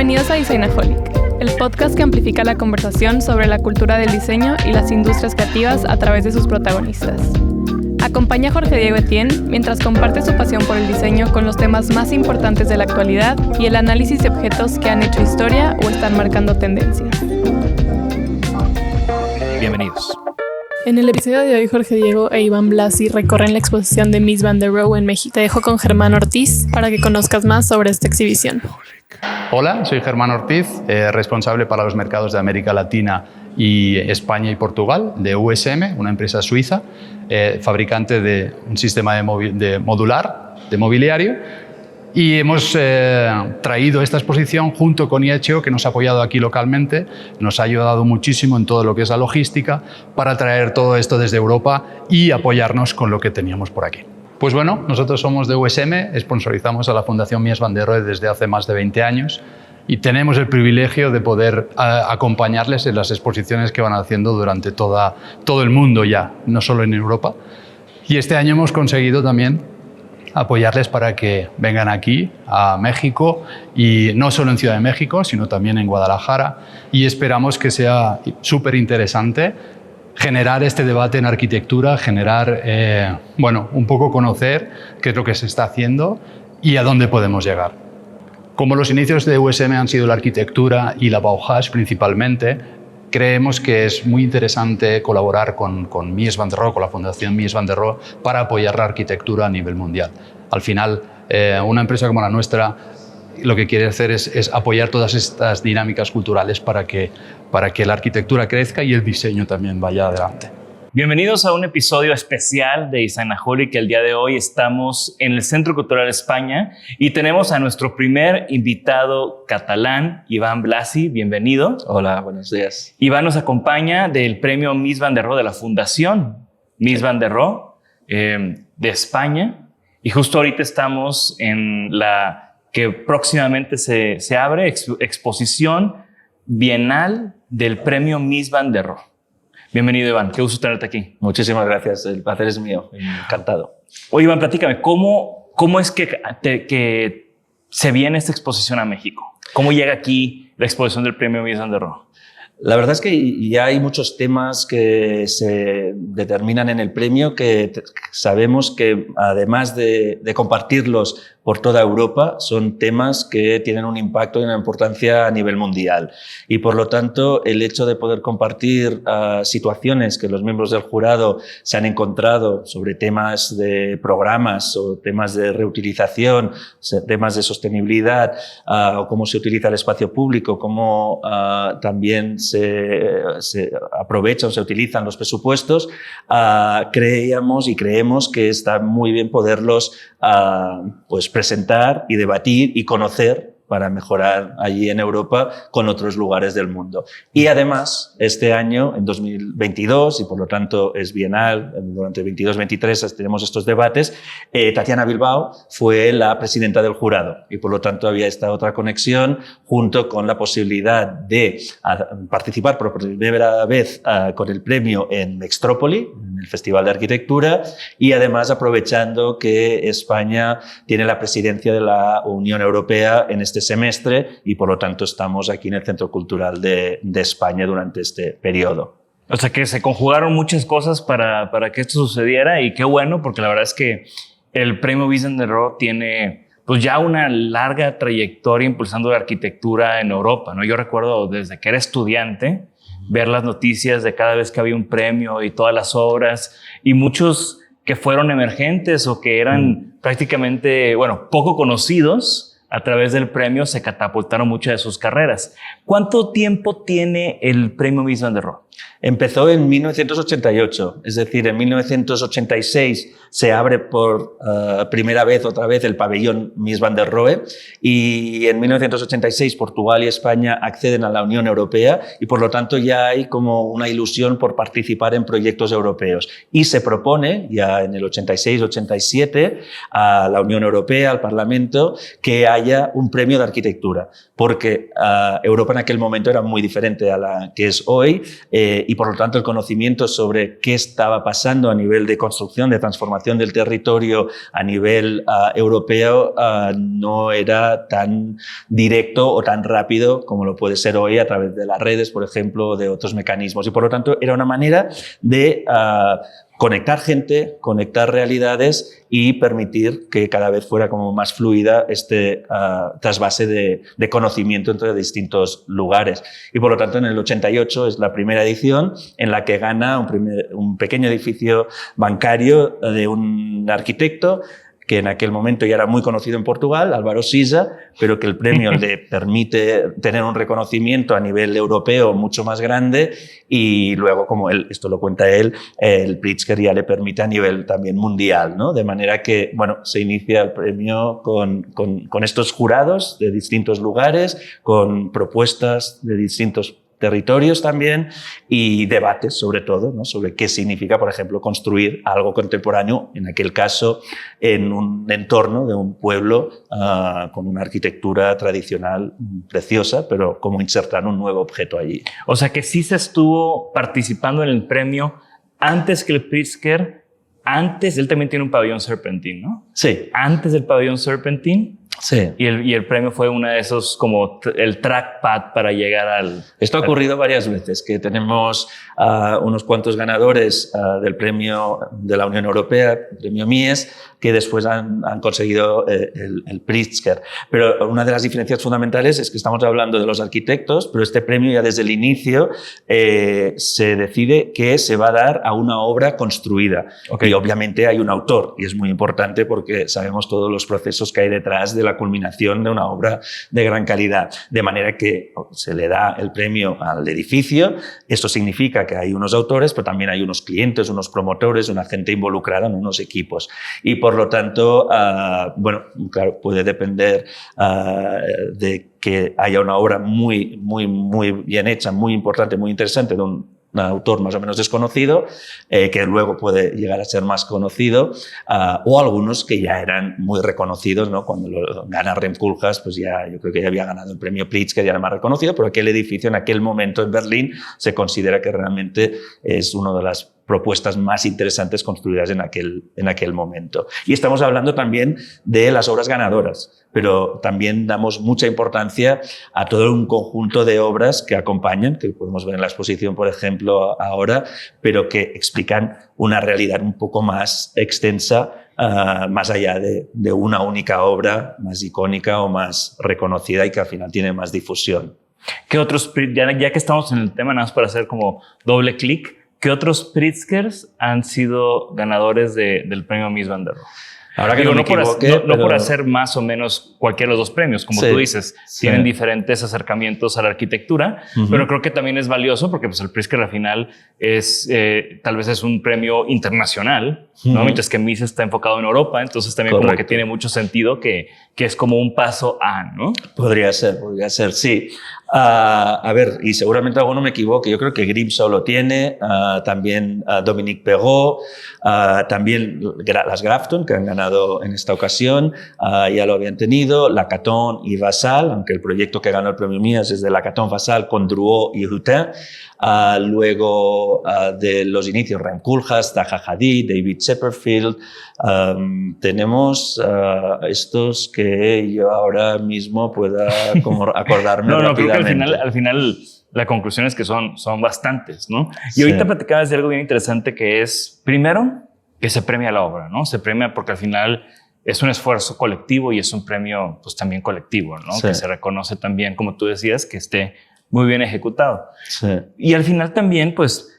Bienvenidos a Designaholic, el podcast que amplifica la conversación sobre la cultura del diseño y las industrias creativas a través de sus protagonistas. Acompaña a Jorge Diego Etienne mientras comparte su pasión por el diseño con los temas más importantes de la actualidad y el análisis de objetos que han hecho historia o están marcando tendencias. Bienvenidos. En el episodio de hoy, Jorge Diego e Iván Blasi recorren la exposición de Mies van der Rohe en México. Te dejo con Germán Ortiz para que conozcas más sobre esta exhibición. Hola, soy Germán Ortiz, responsable para los mercados de América Latina y España y Portugal de USM, una empresa suiza, fabricante de un sistema de modular de mobiliario. Y hemos traído esta exposición junto con IHO, que nos ha apoyado aquí localmente, nos ha ayudado muchísimo en todo lo que es la logística para traer todo esto desde Europa y apoyarnos con lo que teníamos por aquí. Pues bueno, nosotros somos de USM, sponsorizamos a la Fundación Mies van der Rohe desde hace más de 20 años y tenemos el privilegio de poder acompañarles en las exposiciones que van haciendo durante todo el mundo ya, no solo en Europa. Y este año hemos conseguido también apoyarles para que vengan aquí a México, y no solo en Ciudad de México, sino también en Guadalajara, y esperamos que sea súper interesante generar este debate en arquitectura, generar, un poco conocer qué es lo que se está haciendo y a dónde podemos llegar. Como los inicios de USM han sido la arquitectura y la Bauhaus principalmente, creemos que es muy interesante colaborar con Mies van der Rohe, con la Fundación Mies van der Rohe, para apoyar la arquitectura a nivel mundial. Al final, una empresa como la nuestra lo que quiere hacer es apoyar todas estas dinámicas culturales para que la arquitectura crezca y el diseño también vaya adelante. Bienvenidos a un episodio especial de Designaholic, que el día de hoy estamos en el Centro Cultural España y tenemos a nuestro primer invitado catalán, Iván Blasi. Bienvenido. Hola, buenos días. Iván nos acompaña del premio Mies van der Rohe de la Fundación Mies van der Rohe de España, y justo ahorita estamos en la que próximamente se abre exposición bienal del premio Mies van der Rohe. Bienvenido, Iván. Qué gusto tenerte aquí. Muchísimas gracias. El placer es mío. Encantado. Oye, Iván, platícame, ¿cómo es que se viene esta exposición a México? ¿Cómo llega aquí la exposición del premio Mies van der Rohe? La verdad es que ya hay muchos temas que se determinan en el premio que sabemos que, además de compartirlos por toda Europa, son temas que tienen un impacto y una importancia a nivel mundial. Y por lo tanto, el hecho de poder compartir situaciones que los miembros del jurado se han encontrado sobre temas de programas o temas de reutilización, temas de sostenibilidad, o cómo se utiliza el espacio público, cómo también se aprovechan o se utilizan los presupuestos, creemos que está muy bien poderlos presentar y debatir y conocer para mejorar allí en Europa con otros lugares del mundo. Y además, este año, en 2022, y por lo tanto es bienal, durante 22-23 tenemos estos debates, Tatiana Bilbao fue la presidenta del jurado y por lo tanto había esta otra conexión junto con la posibilidad de participar por primera vez con el premio en Mextrópoli, en el Festival de Arquitectura, y además aprovechando que España tiene la presidencia de la Unión Europea en este semestre y por lo tanto estamos aquí en el Centro Cultural de España durante este periodo. O sea que se conjugaron muchas cosas para que esto sucediera, y qué bueno, porque la verdad es que el premio Mies van der Rohe tiene pues ya una larga trayectoria impulsando la arquitectura en Europa, ¿no? Yo recuerdo desde que era estudiante ver las noticias de cada vez que había un premio y todas las obras, y muchos que fueron emergentes o que eran prácticamente, poco conocidos, a través del premio se catapultaron muchas de sus carreras. ¿Cuánto tiempo tiene el premio Mies van der Rohe? Empezó en 1988, es decir, en 1986 se abre por primera vez, otra vez, el pabellón Mies van der Rohe, y en 1986 Portugal y España acceden a la Unión Europea y por lo tanto ya hay como una ilusión por participar en proyectos europeos. Y se propone ya en el 86-87 a la Unión Europea, al Parlamento, que haya un premio de arquitectura, porque Europa en aquel momento era muy diferente a la que es hoy. y por lo tanto el conocimiento sobre qué estaba pasando a nivel de construcción, de transformación del territorio a nivel europeo no era tan directo o tan rápido como lo puede ser hoy a través de las redes, por ejemplo, o de otros mecanismos. Y por lo tanto era una manera de conectar gente, conectar realidades y permitir que cada vez fuera como más fluida este trasvase de conocimiento entre distintos lugares. Y por lo tanto en el 88 es la primera edición en la que gana un pequeño edificio bancario de un arquitecto que en aquel momento ya era muy conocido en Portugal, Álvaro Siza, pero que el premio le permite tener un reconocimiento a nivel europeo mucho más grande y luego, como esto lo cuenta él, el Pritzker ya le permite a nivel también mundial, ¿no? De manera que, bueno, se inicia el premio con estos jurados de distintos lugares, con propuestas de distintos territorios también y debates sobre todo, ¿no? Sobre qué significa, por ejemplo, construir algo contemporáneo, en aquel caso en un entorno de un pueblo con una arquitectura tradicional preciosa, pero cómo insertar un nuevo objeto allí. O sea que sí se estuvo participando en el premio antes que el Pritzker. Antes, él también tiene un pabellón Serpentine, ¿no? Sí. Antes del pabellón Serpentine. Sí. Y el premio fue uno de esos como el trackpad para llegar al... Esto ha ocurrido varias veces, que tenemos unos cuantos ganadores del premio de la Unión Europea, el premio Mies, que después han conseguido el Pritzker. Pero una de las diferencias fundamentales es que estamos hablando de los arquitectos, pero este premio ya desde el inicio se decide que se va a dar a una obra construida. Okay. Y obviamente hay un autor, y es muy importante porque sabemos todos los procesos que hay detrás de la culminación de una obra de gran calidad. De manera que se le da el premio al edificio. Esto significa que hay unos autores, pero también hay unos clientes, unos promotores, una gente involucrada en unos equipos. Y por lo tanto, bueno, claro, puede depender de que haya una obra muy bien hecha, muy importante, muy interesante de un autor más o menos desconocido, que luego puede llegar a ser más conocido, o algunos que ya eran muy reconocidos, ¿no? Cuando lo gana Rem Koolhaas, pues ya yo creo que ya había ganado el premio Pritzker, ya era más reconocido, pero aquel edificio en aquel momento en Berlín se considera que realmente es una de las propuestas más interesantes construidas en aquel momento. Y estamos hablando también de las obras ganadoras, pero también damos mucha importancia a todo un conjunto de obras que acompañan, que podemos ver en la exposición, por ejemplo, ahora, pero que explican una realidad un poco más extensa, más allá de una única obra más icónica o más reconocida y que al final tiene más difusión. ¿Qué otros, ya que estamos en el tema, nada más para hacer como doble clic, ¿qué otros Pritzkers han sido ganadores del premio Mies van der Rohe? Ahora que no por hacer más o menos cualquiera de los dos premios, como tú dices, tienen diferentes acercamientos a la arquitectura, pero creo que también es valioso porque pues, el Pritzker al final es, tal vez es un premio internacional, ¿no? Mientras que Mies está enfocado en Europa, entonces también como que tiene mucho sentido que es como un paso a, ¿no? Podría ser, sí. A ver, y seguramente alguno me equivoque, yo creo que Grimshaw lo tiene, también Dominique Perrault, también las Grafton, que han ganado en esta ocasión, ya lo habían tenido, Lacaton y Vassal, aunque el proyecto que ganó el premio Mies es de Lacaton, Vassal con Drouot y Hutin. Luego de los inicios, Rem Koolhaas, Zaha Hadid, David Chipperfield. Tenemos estos que yo ahora mismo pueda como acordarme rápidamente. Creo que al final la conclusión es que son bastantes, ¿no? Y ahorita platicabas de algo bien interesante que es, primero, que se premia la obra, ¿no? Se premia porque al final es un esfuerzo colectivo y es un premio pues también colectivo, ¿no? Sí. Que se reconoce también, como tú decías, que esté muy bien ejecutado. Sí. Y al final también, pues,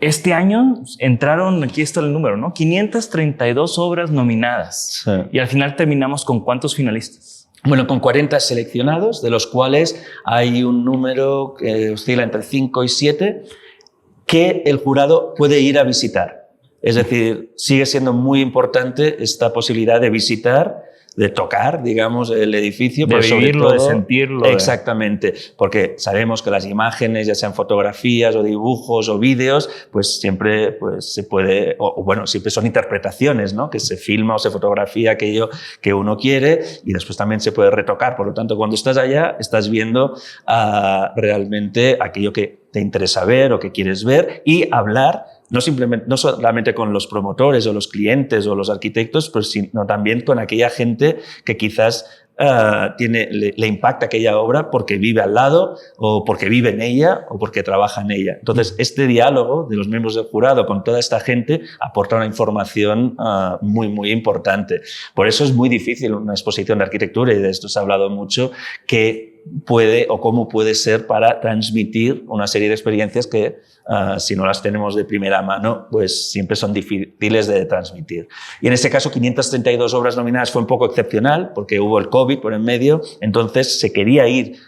este año entraron, aquí está el número, ¿no? 532 obras nominadas. Sí. Y al final terminamos con ¿cuántos finalistas? Bueno, con 40 seleccionados, de los cuales hay un número que oscila entre 5 y 7 que el jurado puede ir a visitar. Es decir, sigue siendo muy importante esta posibilidad de visitar de tocar, digamos, el edificio. De vivirlo, de sentirlo. Exactamente, porque sabemos que las imágenes, ya sean fotografías o dibujos o vídeos, pues siempre pues, se puede, o bueno, siempre son interpretaciones, ¿no? Que se filma o se fotografía aquello que uno quiere y después también se puede retocar. Por lo tanto, cuando estás allá, estás viendo realmente aquello que te interesa ver o que quieres ver y hablar no solamente con los promotores o los clientes o los arquitectos, pero sino también con aquella gente que quizás le impacta aquella obra porque vive al lado o porque vive en ella o porque trabaja en ella. Entonces, este diálogo de los miembros del jurado con toda esta gente aporta una información muy, muy importante. Por eso es muy difícil una exposición de arquitectura, y de esto se ha hablado mucho, que puede o cómo puede ser para transmitir una serie de experiencias que si no las tenemos de primera mano, pues siempre son difíciles de transmitir. Y en este caso, 532 obras nominadas fue un poco excepcional porque hubo el COVID por en medio, entonces se quería ir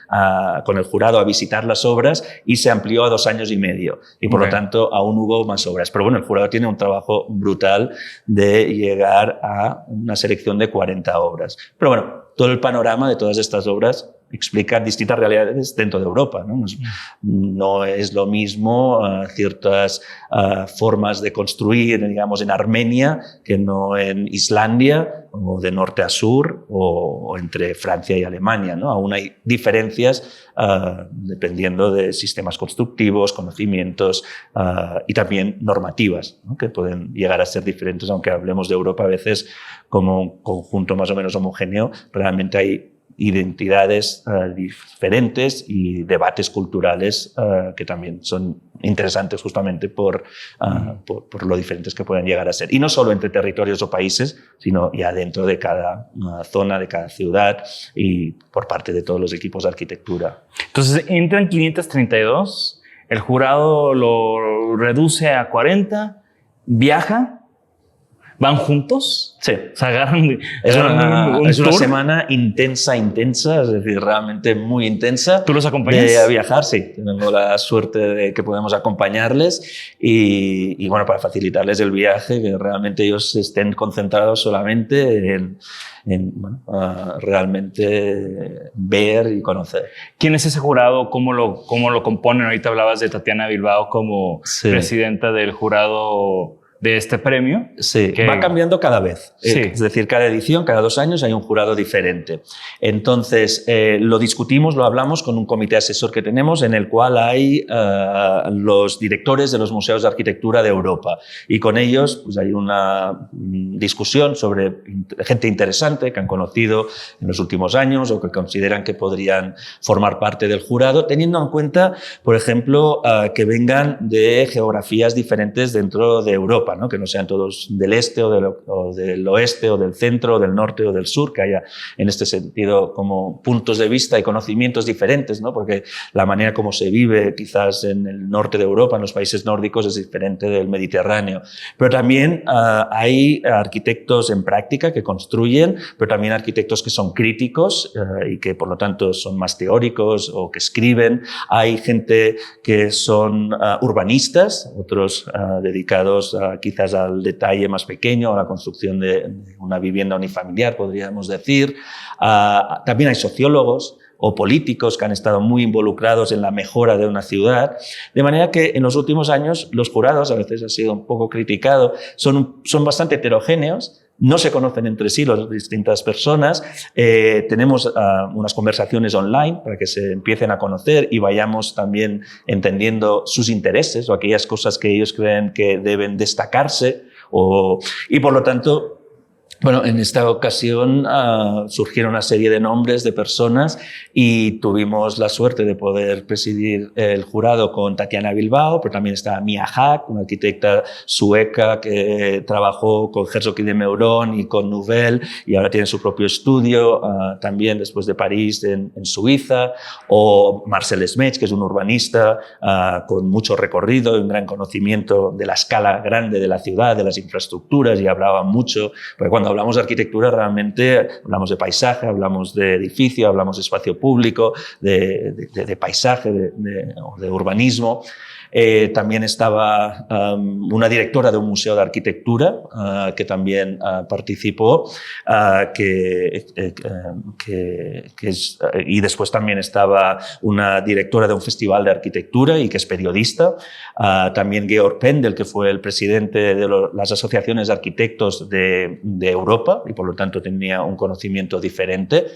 con el jurado a visitar las obras y se amplió a 2 años y medio y por lo tanto aún hubo más obras. Pero bueno, el jurado tiene un trabajo brutal de llegar a una selección de 40 obras. Pero bueno, todo el panorama de todas estas obras explica distintas realidades dentro de Europa, ¿no? No es lo mismo ciertas formas de construir, digamos, en Armenia que no en Islandia, o de norte a sur, o entre Francia y Alemania, ¿no? Aún hay diferencias dependiendo de sistemas constructivos, conocimientos y también normativas, ¿no? Que pueden llegar a ser diferentes, aunque hablemos de Europa a veces como un conjunto más o menos homogéneo, realmente hay identidades diferentes y debates culturales que también son interesantes justamente por lo diferentes que pueden llegar a ser. Y no solo entre territorios o países, sino ya dentro de cada zona, de cada ciudad y por parte de todos los equipos de arquitectura. Entonces entran 532, el jurado lo reduce a 40, viaja. ¿Van juntos? Sí. Se agarran. Es una semana intensa, es decir, realmente muy intensa. ¿Tú los acompañas? De viajar, sí. Tenemos la suerte de que podemos acompañarles y bueno, para facilitarles el viaje, que realmente ellos estén concentrados solamente en realmente ver y conocer. ¿Quién es ese jurado? ¿Cómo lo componen? Ahorita hablabas de Tatiana Bilbao como presidenta del jurado de este premio. Sí, va cambiando cada vez. Sí. Es decir, cada edición, cada 2 años hay un jurado diferente. Entonces, lo discutimos, lo hablamos con un comité asesor que tenemos en el cual hay los directores de los museos de arquitectura de Europa. Y con ellos pues, hay una discusión sobre gente interesante que han conocido en los últimos años o que consideran que podrían formar parte del jurado, teniendo en cuenta, por ejemplo, que vengan de geografías diferentes dentro de Europa, ¿no? Que no sean todos del este o del oeste o del centro o del norte o del sur, que haya en este sentido como puntos de vista y conocimientos diferentes, ¿no? Porque la manera como se vive quizás en el norte de Europa, en los países nórdicos, es diferente del Mediterráneo. Pero también hay arquitectos en práctica que construyen, pero también arquitectos que son críticos y que por lo tanto son más teóricos o que escriben. Hay gente que son urbanistas, otros dedicados quizás al detalle más pequeño, a la construcción de una vivienda unifamiliar, podríamos decir. También hay sociólogos o políticos que han estado muy involucrados en la mejora de una ciudad, de manera que en los últimos años los jurados, a veces ha sido un poco criticado, son bastante heterogéneos. No se conocen entre sí las distintas personas. Tenemos unas conversaciones online para que se empiecen a conocer y vayamos también entendiendo sus intereses o aquellas cosas que ellos creen que deben destacarse. Y por lo tanto, bueno, en esta ocasión surgieron una serie de nombres de personas y tuvimos la suerte de poder presidir el jurado con Tatiana Bilbao, pero también está Mia Hack, una arquitecta sueca que trabajó con Herzog y de Meuron y con Nouvel y ahora tiene su propio estudio, también después de París en Suiza, o Marcel Smets, que es un urbanista con mucho recorrido y un gran conocimiento de la escala grande de la ciudad, de las infraestructuras, y hablaba mucho, porque cuando hablamos de arquitectura realmente hablamos de paisaje, hablamos de edificio, hablamos de espacio público, de paisaje, de urbanismo. También estaba una directora de un museo de arquitectura que también participó, y después también estaba una directora de un festival de arquitectura y que es periodista. También Georg Pendel, que fue el presidente de las asociaciones de arquitectos de Europa y por lo tanto tenía un conocimiento diferente.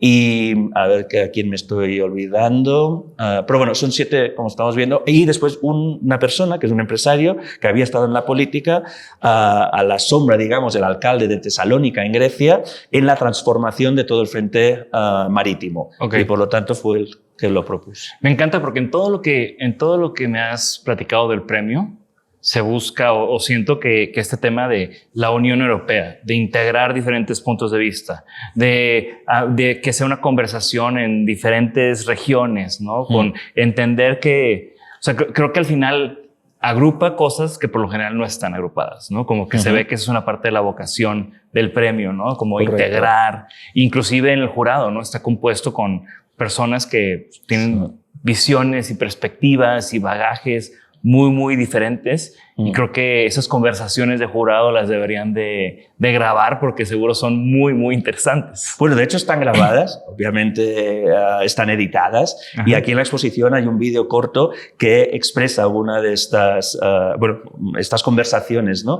Y a ver a quién me estoy olvidando. Pero bueno, son 7, como estamos viendo. Y después una persona, que es un empresario, que había estado en la política, a la sombra, digamos, del alcalde de Tesalónica, en Grecia, en la transformación de todo el frente marítimo. Okay. Y por lo tanto fue el que lo propuso. Me encanta porque en todo lo que me has platicado del premio, se busca o siento que este tema de la Unión Europea, de integrar diferentes puntos de vista, de que sea una conversación en diferentes regiones, ¿no? Con entender que, o sea, creo que al final agrupa cosas que por lo general no están agrupadas, ¿no? Como que se ve que eso es una parte de la vocación del premio, ¿no? Como correcto. Integrar, inclusive en el jurado, ¿no? Está compuesto con personas que tienen visiones y perspectivas y bagajes muy, muy diferentes. Y creo que esas conversaciones de jurado las deberían de grabar porque seguro son muy, muy interesantes. Bueno, de hecho están grabadas, obviamente están editadas. Ajá. Y aquí en la exposición hay un vídeo corto que expresa alguna de estas, estas conversaciones, ¿no?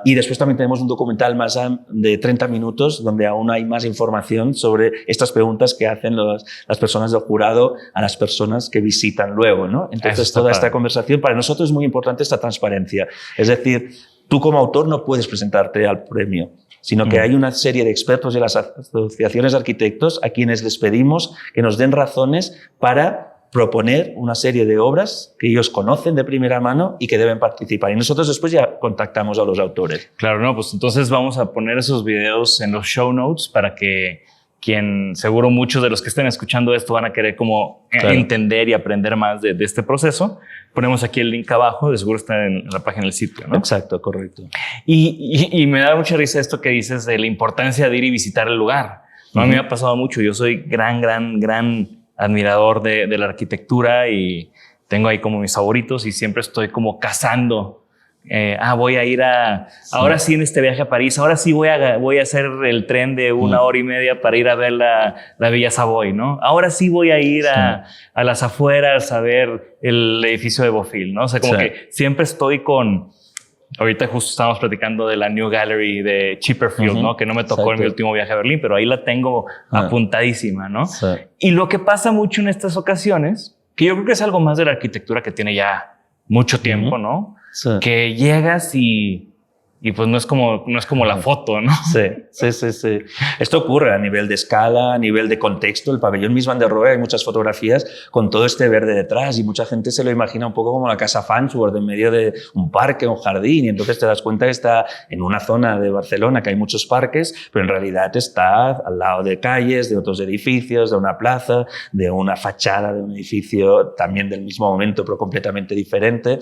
Y después también tenemos un documental más de 30 minutos donde aún hay más información sobre estas preguntas que hacen las personas del jurado a las personas que visitan luego, ¿no? Entonces toda esta conversación, para nosotros es muy importante esta transparencia. Es decir, tú como autor no puedes presentarte al premio, sino que hay una serie de expertos de las asociaciones de arquitectos a quienes les pedimos que nos den razones para proponer una serie de obras que ellos conocen de primera mano y que deben participar. Y nosotros después ya contactamos a los autores. Claro, no, pues entonces vamos a poner esos videos en los show notes para que seguro muchos de los que estén escuchando esto van a querer como entender y aprender más de este proceso. Ponemos aquí el link abajo, de seguro está en la página del sitio, ¿no? Exacto, correcto. Y me da mucha risa esto que dices de la importancia de ir y visitar el lugar, ¿no? A mí me ha pasado mucho. Yo soy gran admirador de la arquitectura y tengo ahí como mis favoritos y siempre estoy como cazando. Voy a ir ahora sí en este viaje a París, ahora sí voy a hacer el tren de 1 hora y media para ir a ver la Villa Savoy, ¿no? Ahora sí voy a ir a las afueras a ver el edificio de Bofill, ¿no? O sea, como que siempre estoy ahorita justo estábamos platicando de la New Gallery de Chipperfield, ¿no? Que no me tocó en mi último viaje a Berlín, pero ahí la tengo apuntadísima, ¿no? Sí. Y lo que pasa mucho en estas ocasiones, que yo creo que es algo más de la arquitectura que tiene ya mucho tiempo, ¿no? Sí. Que llegas y pues no es como la foto, ¿no? Sí. Esto ocurre a nivel de escala, a nivel de contexto. El pabellón Mies van der Rohe, hay muchas fotografías con todo este verde detrás y mucha gente se lo imagina un poco como la Casa Farnsworth en medio de un parque, un jardín, y entonces te das cuenta que está en una zona de Barcelona que hay muchos parques, pero en realidad está al lado de calles, de otros edificios, de una plaza, de una fachada de un edificio también del mismo momento pero completamente diferente.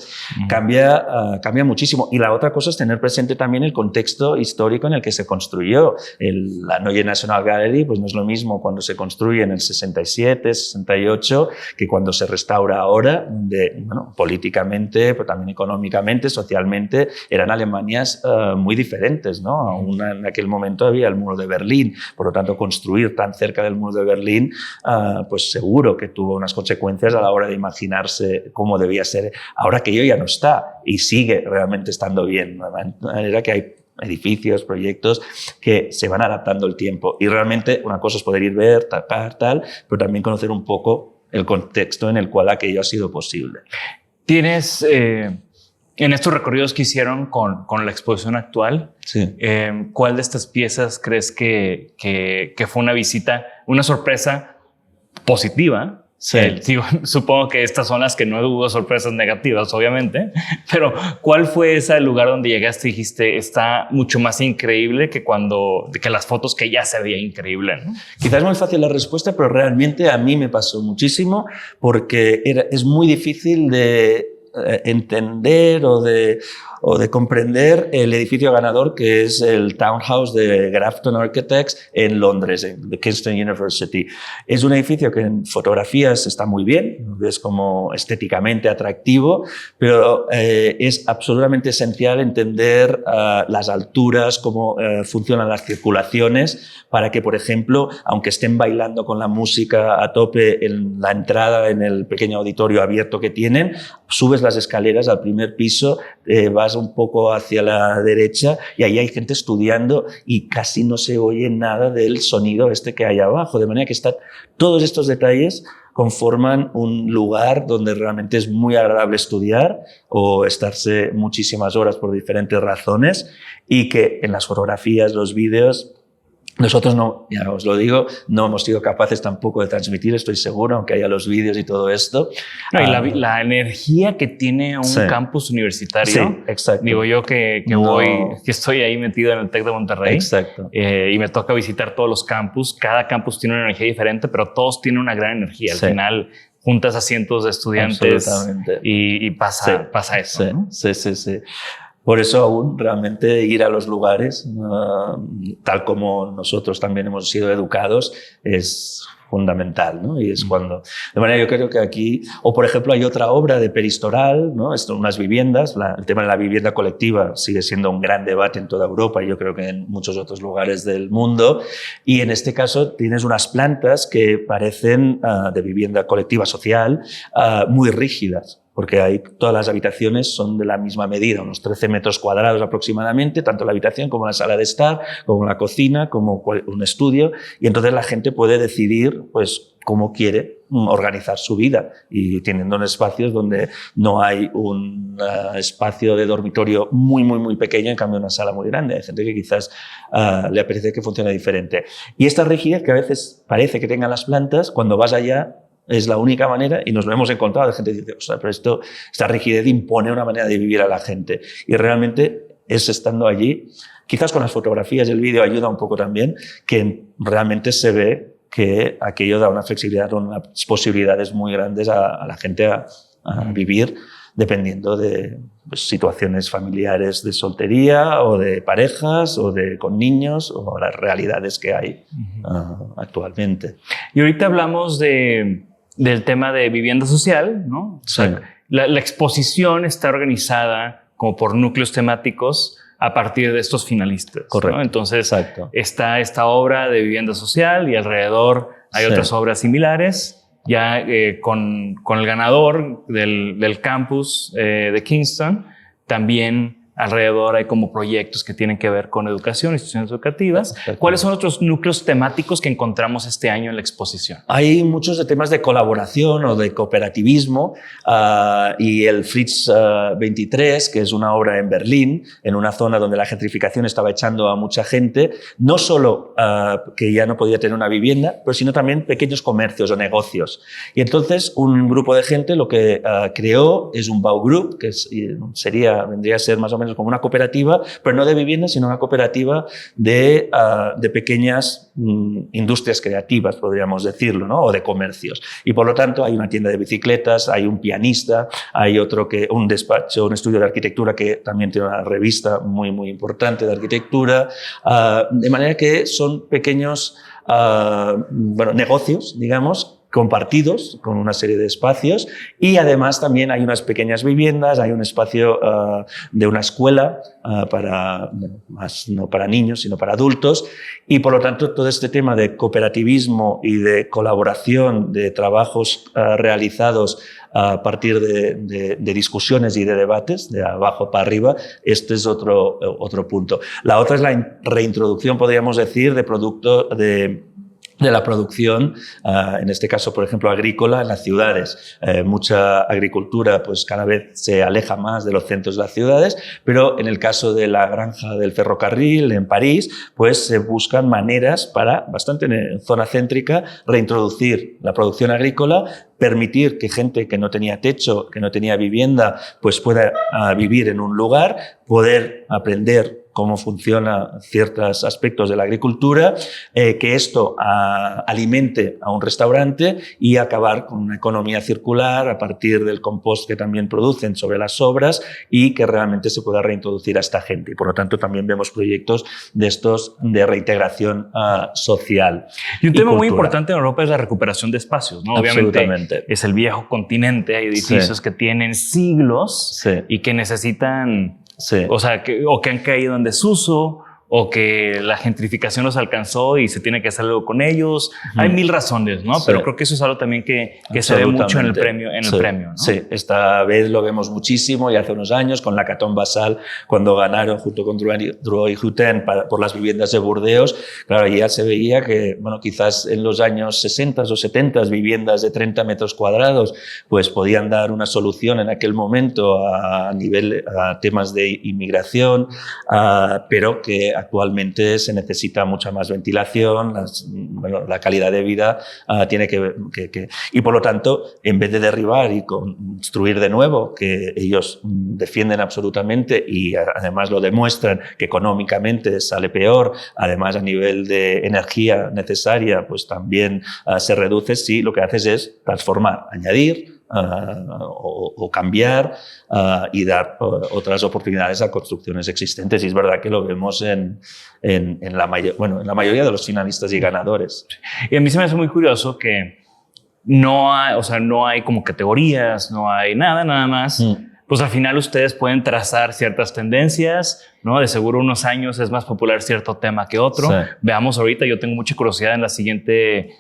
Cambia muchísimo. Y la otra cosa es tener presente también el contexto histórico en el que se construyó. La Neue National Gallery pues no es lo mismo cuando se construye en el 67, 68, que cuando se restaura ahora, políticamente, pero también económicamente, socialmente, eran Alemanias muy diferentes, ¿no? Aún en aquel momento había el muro de Berlín, por lo tanto construir tan cerca del muro de Berlín, pues seguro que tuvo unas consecuencias a la hora de imaginarse cómo debía ser, ahora que ello ya no está y sigue realmente estando bien, ¿no? Era que hay edificios, proyectos que se van adaptando el tiempo y realmente una cosa es poder ir ver, tal, pero también conocer un poco el contexto en el cual aquello ha sido posible. ¿Tienes en estos recorridos que hicieron con la exposición actual, cuál de estas piezas crees que fue una sorpresa positiva? Sí. Supongo que estas son las que no hubo sorpresas negativas, obviamente, pero ¿cuál fue ese lugar donde llegaste y dijiste está mucho más increíble que las fotos que ya se veía increíble, ¿no? Quizás es muy fácil la respuesta, pero realmente a mí me pasó muchísimo porque es muy difícil de entender o o de comprender el edificio ganador que es el Townhouse de Grafton Architects en Londres, en the Kingston University. Es un edificio que en fotografías está muy bien, es como estéticamente atractivo, pero es absolutamente esencial entender las alturas, cómo funcionan las circulaciones, para que, por ejemplo, aunque estén bailando con la música a tope en la entrada, en el pequeño auditorio abierto que tienen, subes las escaleras al primer piso, vas un poco hacia la derecha y ahí hay gente estudiando y casi no se oye nada del sonido que hay abajo, de manera que todos estos detalles conforman un lugar donde realmente es muy agradable estudiar o estarse muchísimas horas por diferentes razones, y que en las fotografías, los vídeos, nosotros no, ya os lo digo, no hemos sido capaces tampoco de transmitir, estoy seguro, aunque haya los vídeos y todo esto. No, y la energía que tiene un campus universitario. Sí, exacto. Digo yo que estoy ahí metido en el TEC de Monterrey. Exacto. Y me toca visitar todos los campus. Cada campus tiene una energía diferente, pero todos tienen una gran energía. Al final juntas a cientos de estudiantes y pasa eso. ¿No? Sí. Por eso aún realmente ir a los lugares, tal como nosotros también hemos sido educados, es fundamental, ¿no? Y es cuando... De manera, yo creo que aquí... O, por ejemplo, hay otra obra de Peristoral, ¿no? Unas viviendas. El tema de la vivienda colectiva sigue siendo un gran debate en toda Europa y yo creo que en muchos otros lugares del mundo. Y en este caso tienes unas plantas que parecen de vivienda colectiva social muy rígidas, porque todas las habitaciones son de la misma medida, unos 13 metros cuadrados aproximadamente, tanto la habitación como la sala de estar, como la cocina, como un estudio, y entonces la gente puede decidir pues cómo quiere organizar su vida, y teniendo espacios donde no hay un espacio de dormitorio muy pequeño, en cambio una sala muy grande. Hay gente que quizás le apetece que funcione diferente. Y esta rigidez que a veces parece que tengan las plantas, cuando vas allá, es la única manera, y nos lo hemos encontrado, la gente dice, ostras, pero esta rigidez impone una manera de vivir a la gente. Y realmente es estando allí, quizás con las fotografías y el vídeo ayuda un poco también, que realmente se ve que aquello da una flexibilidad, unas posibilidades muy grandes a la gente a vivir, dependiendo de situaciones familiares de soltería o de parejas o con niños o las realidades que hay actualmente. Y ahorita hablamos del tema de vivienda social, ¿no? Sí. O sea, la exposición está organizada como por núcleos temáticos a partir de estos finalistas. Correcto. ¿no? Entonces, exacto. Está esta obra de vivienda social y alrededor hay otras obras similares. Ya con el ganador del campus de Kingston, también alrededor hay como proyectos que tienen que ver con educación, instituciones educativas. ¿Cuáles son otros núcleos temáticos que encontramos este año en la exposición? Hay muchos de temas de colaboración o de cooperativismo, y el Fritz 23, que es una obra en Berlín, en una zona donde la gentrificación estaba echando a mucha gente, no solo que ya no podía tener una vivienda, pero sino también pequeños comercios o negocios. Y entonces un grupo de gente lo que creó es un Baugroup, que vendría a ser más o menos como una cooperativa, pero no de vivienda, sino una cooperativa de pequeñas industrias creativas, podríamos decirlo, ¿no? O de comercios. Y por lo tanto hay una tienda de bicicletas, hay un pianista, hay un despacho, un estudio de arquitectura que también tiene una revista muy importante de arquitectura, de manera que son pequeños negocios, digamos, compartidos con una serie de espacios, y además también hay unas pequeñas viviendas, hay un espacio de una escuela no para niños sino para adultos, y por lo tanto todo este tema de cooperativismo y de colaboración, de trabajos realizados a partir de discusiones y de debates, de abajo para arriba, este es otro punto. La otra es la reintroducción, podríamos decir, de la producción, en este caso, por ejemplo, agrícola en las ciudades. Mucha agricultura pues cada vez se aleja más de los centros de las ciudades, pero en el caso de la granja del ferrocarril en París, pues se buscan maneras para, bastante en zona céntrica, reintroducir la producción agrícola permitir que gente que no tenía techo, que no tenía vivienda, pues pueda vivir en un lugar, poder aprender cómo funcionan ciertos aspectos de la agricultura, que esto alimente a un restaurante y acabar con una economía circular a partir del compost que también producen sobre las sobras y que realmente se pueda reintroducir a esta gente. Y por lo tanto también vemos proyectos de estos de reintegración social. Y un tema muy importante en Europa es la recuperación de espacios, ¿no? Obviamente es el viejo continente, hay edificios que tienen siglos y que necesitan... O sea, que han caído en desuso o que la gentrificación los alcanzó y se tiene que hacer algo con ellos. Hay mil razones, ¿no? Pero creo que eso es algo también que se ve mucho en el premio. ¿No? Sí, esta vez lo vemos muchísimo y hace unos años con la Catón Basal, cuando ganaron junto con Drouot y Hutten por las viviendas de Burdeos, claro, ya se veía que, bueno, quizás en los años 60 o 70 viviendas de 30 metros cuadrados pues podían dar una solución en aquel momento a temas de inmigración, pero que actualmente se necesita mucha más ventilación, la calidad de vida tiene que... Y por lo tanto, en vez de derribar y construir de nuevo, que ellos defienden absolutamente y además lo demuestran que económicamente sale peor, además a nivel de energía necesaria, pues también se reduce, sí, lo que haces es transformar, añadir, o cambiar y dar otras oportunidades a construcciones existentes. Y es verdad que lo vemos en la mayoría de los finalistas y ganadores. Y a mí se me hace muy curioso que no hay como categorías, no hay nada más. Pues al final ustedes pueden trazar ciertas tendencias, ¿no? De seguro unos años es más popular cierto tema que otro. Veamos ahorita, yo tengo mucha curiosidad en el siguiente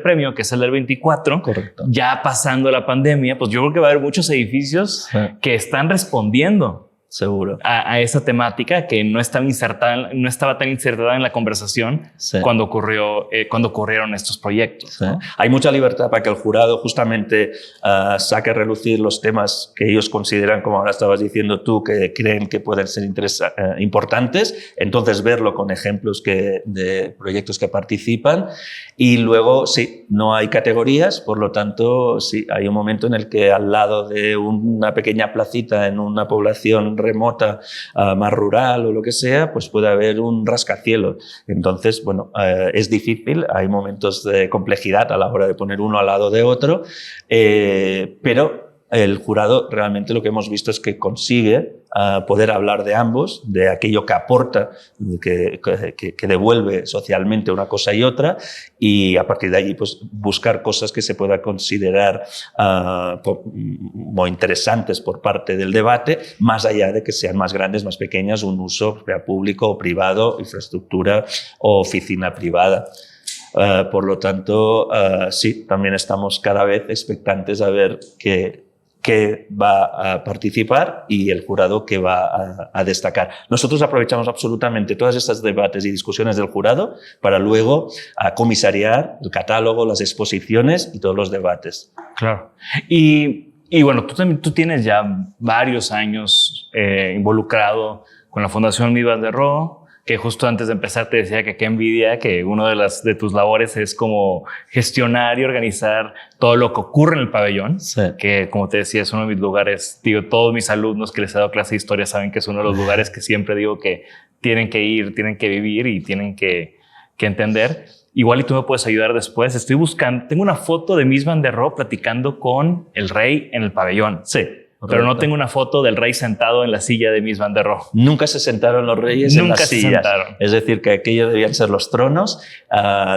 premio, que es el del 24. Correcto. Ya pasando la pandemia, pues yo creo que va a haber muchos edificios que están respondiendo seguro a esa temática que no estaba tan insertada en la conversación cuando ocurrieron estos proyectos, ¿no? Hay mucha libertad para que el jurado justamente saque a relucir los temas que ellos consideran, como ahora estabas diciendo tú, que creen que pueden ser importantes, entonces verlo con ejemplos de proyectos que participan. Y luego, sí, no hay categorías, por lo tanto, sí, hay un momento en el que al lado de una pequeña placita en una población remota, más rural o lo que sea, pues puede haber un rascacielos. Entonces, bueno, es difícil, hay momentos de complejidad a la hora de poner uno al lado de otro, pero el jurado realmente lo que hemos visto es que consigue poder hablar de ambos, de aquello que aporta, que devuelve socialmente una cosa y otra, y a partir de allí pues buscar cosas que se pueda considerar como interesantes por parte del debate, más allá de que sean más grandes, más pequeñas, un uso sea público o privado, infraestructura o oficina privada. Por lo tanto, sí, también estamos cada vez expectantes a ver que va a participar y el jurado que va a destacar. Nosotros aprovechamos absolutamente todas estas debates y discusiones del jurado para luego comisariar el catálogo, las exposiciones y todos los debates. Claro. Y bueno, tú tienes ya varios años involucrado con la Fundación Mies van der Rohe, que justo antes de empezar te decía que qué envidia que una de tus labores es como gestionar y organizar todo lo que ocurre en el pabellón, que como te decía es uno de mis lugares, digo, todos mis alumnos que les he dado clase de historia saben que es uno de los lugares que siempre digo que tienen que ir, tienen que vivir y tienen que entender. Igual y tú me puedes ayudar después. Estoy buscando, tengo una foto de Mies van der Rohe platicando con el rey en el pabellón. Sí. Pero no tengo una foto del rey sentado en la silla de Mies van der Rohe. Nunca se sentaron los reyes en las sillas. Es decir, que aquellos debían ser los tronos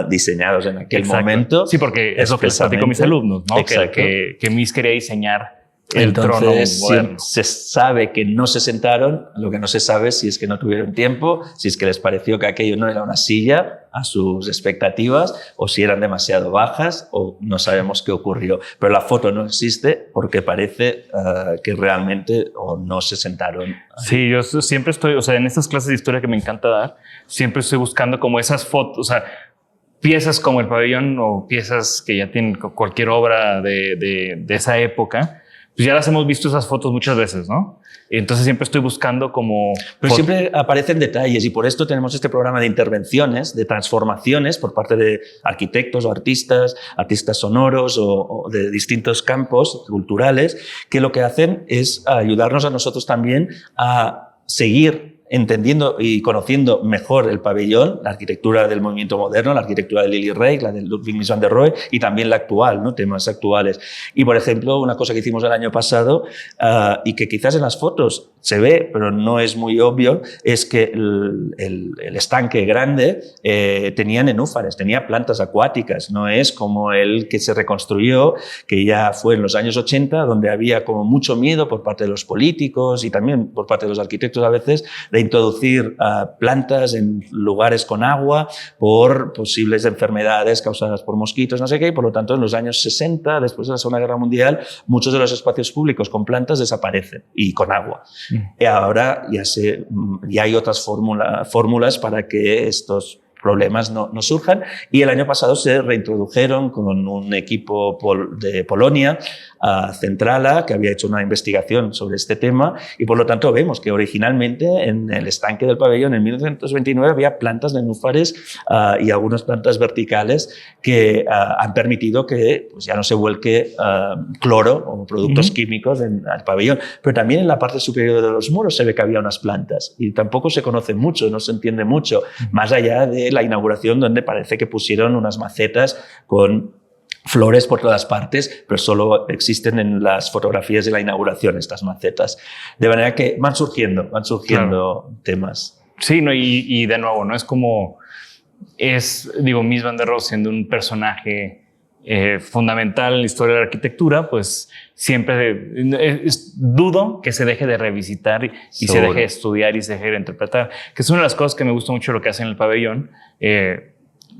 diseñados en aquel momento. Sí, porque es lo que les platico a mis alumnos, ¿no? Que Mies quería diseñar el trono moderno. Se sabe que no se sentaron, lo que no se sabe es si es que no tuvieron tiempo, si es que les pareció que aquello no era una silla a sus expectativas o si eran demasiado bajas o no sabemos qué ocurrió. Pero la foto no existe porque parece que realmente o no se sentaron. Sí, yo siempre estoy, o sea, en estas clases de historia que me encanta dar, siempre estoy buscando como esas fotos, o sea, piezas como el pabellón o piezas que ya tienen cualquier obra de esa época, pues ya las hemos visto esas fotos muchas veces, ¿no? Entonces siempre estoy buscando como... Pero siempre aparecen detalles y por esto tenemos este programa de intervenciones, de transformaciones por parte de arquitectos o artistas sonoros o de distintos campos culturales, que lo que hacen es ayudarnos a nosotros también a seguir entendiendo y conociendo mejor el pabellón, la arquitectura del movimiento moderno, la arquitectura de Lily Reich, la de Ludwig Mies van der Rohe y también la actual, ¿no? Temas actuales. Y, por ejemplo, una cosa que hicimos el año pasado y que quizás en las fotos se ve, pero no es muy obvio, es que el estanque grande tenía nenúfares, tenía plantas acuáticas. No es como el que se reconstruyó, que ya fue en los años 80, donde había como mucho miedo por parte de los políticos y también por parte de los arquitectos a veces de introducir plantas en lugares con agua por posibles enfermedades causadas por mosquitos, no sé qué, y por lo tanto en los años 60, después de la Segunda Guerra Mundial, muchos de los espacios públicos con plantas desaparecen y con agua. Y ahora ya hay otras fórmulas para que estos problemas no surjan, y el año pasado se reintrodujeron con un equipo de Polonia, Centrala, que había hecho una investigación sobre este tema, y por lo tanto vemos que originalmente en el estanque del pabellón en 1929 había plantas nenúfares y algunas plantas verticales que han permitido que pues, ya no se vuelque cloro o productos químicos al pabellón, pero también en la parte superior de los muros se ve que había unas plantas y tampoco se conoce mucho, no se entiende mucho, más allá de la inauguración donde parece que pusieron unas macetas con flores por todas partes, pero solo existen en las fotografías de la inauguración estas macetas. De manera que van surgiendo claro, temas. Sí, no, y de nuevo, ¿no? Es como, Mies van der Rohe siendo un personaje fundamental en la historia de la arquitectura, pues siempre dudo que se deje de revisitar y se deje de estudiar y se deje de interpretar, que es una de las cosas que me gusta mucho lo que hacen en el pabellón.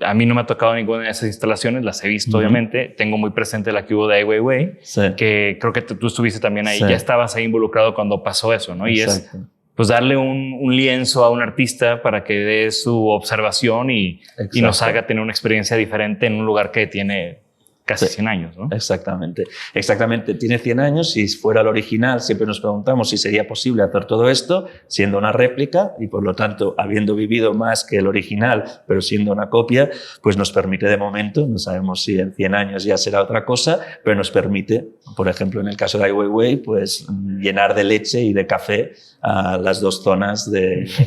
A mí no me ha tocado ninguna de esas instalaciones, las he visto obviamente, tengo muy presente la que hubo de Ai Weiwei, que creo que tú estuviste también ahí, ya estabas ahí involucrado cuando pasó eso, ¿no? Exacto. Y es pues darle un lienzo a un artista para que dé su observación y nos haga tener una experiencia diferente en un lugar que tiene casi 100 años, ¿no? Exactamente. Tiene 100 años. Si fuera el original, siempre nos preguntamos si sería posible hacer todo esto siendo una réplica y, por lo tanto, habiendo vivido más que el original, pero siendo una copia, pues nos permite de momento, no sabemos si en 100 años ya será otra cosa, pero nos permite, por ejemplo, en el caso de Ai Weiwei, pues llenar de leche y de café a las dos zonas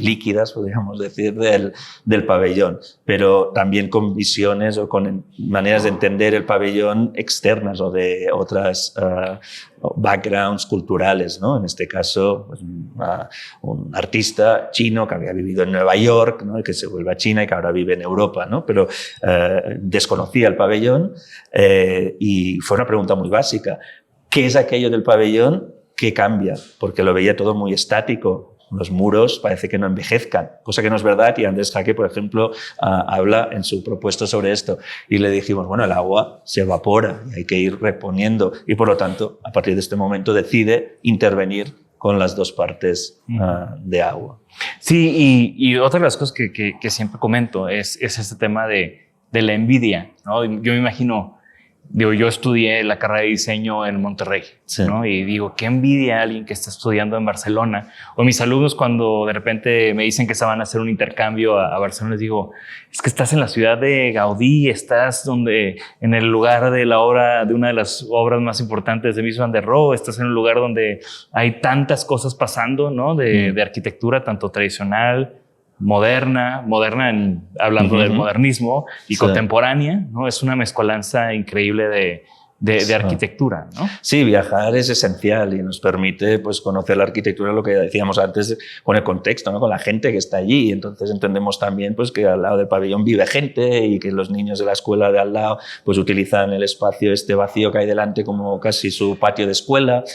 líquidas, podríamos decir, del pabellón, pero también con visiones o con maneras de entender el pabellón externas o de otras backgrounds culturales, ¿no? En este caso, pues, un artista chino que había vivido en Nueva York, ¿no? Y que se vuelve a China y que ahora vive en Europa, ¿no? Pero desconocía el pabellón y fue una pregunta muy básica. ¿Qué es aquello del pabellón que cambia? Porque lo veía todo muy estático. Los muros parece que no envejezcan, cosa que no es verdad, y Andrés Jaque, por ejemplo, habla en su propuesta sobre esto. Y le dijimos, bueno, el agua se evapora y hay que ir reponiendo, y por lo tanto, a partir de este momento decide intervenir con las dos partes de agua. Sí, y otra de las cosas que siempre comento es este tema de la envidia, ¿no? Yo me imagino, yo estudié la carrera de diseño en Monterrey, ¿no? Y digo, qué envidia a alguien que está estudiando en Barcelona. O mis alumnos cuando de repente me dicen que se van a hacer un intercambio a Barcelona, les digo, es que estás en la ciudad de Gaudí, estás en el lugar de la obra, de una de las obras más importantes de Mies van der Rohe, estás en un lugar donde hay tantas cosas pasando, ¿no? De arquitectura, tanto tradicional, moderna hablando del modernismo y contemporánea, ¿no? Es una mezcolanza increíble de arquitectura, ¿no? Sí, viajar es esencial y nos permite pues, conocer la arquitectura, lo que decíamos antes, con el contexto, ¿no? Con la gente que está allí. Entonces entendemos también pues, que al lado del pabellón vive gente y que los niños de la escuela de al lado pues, utilizan el espacio vacío que hay delante como casi su patio de escuela.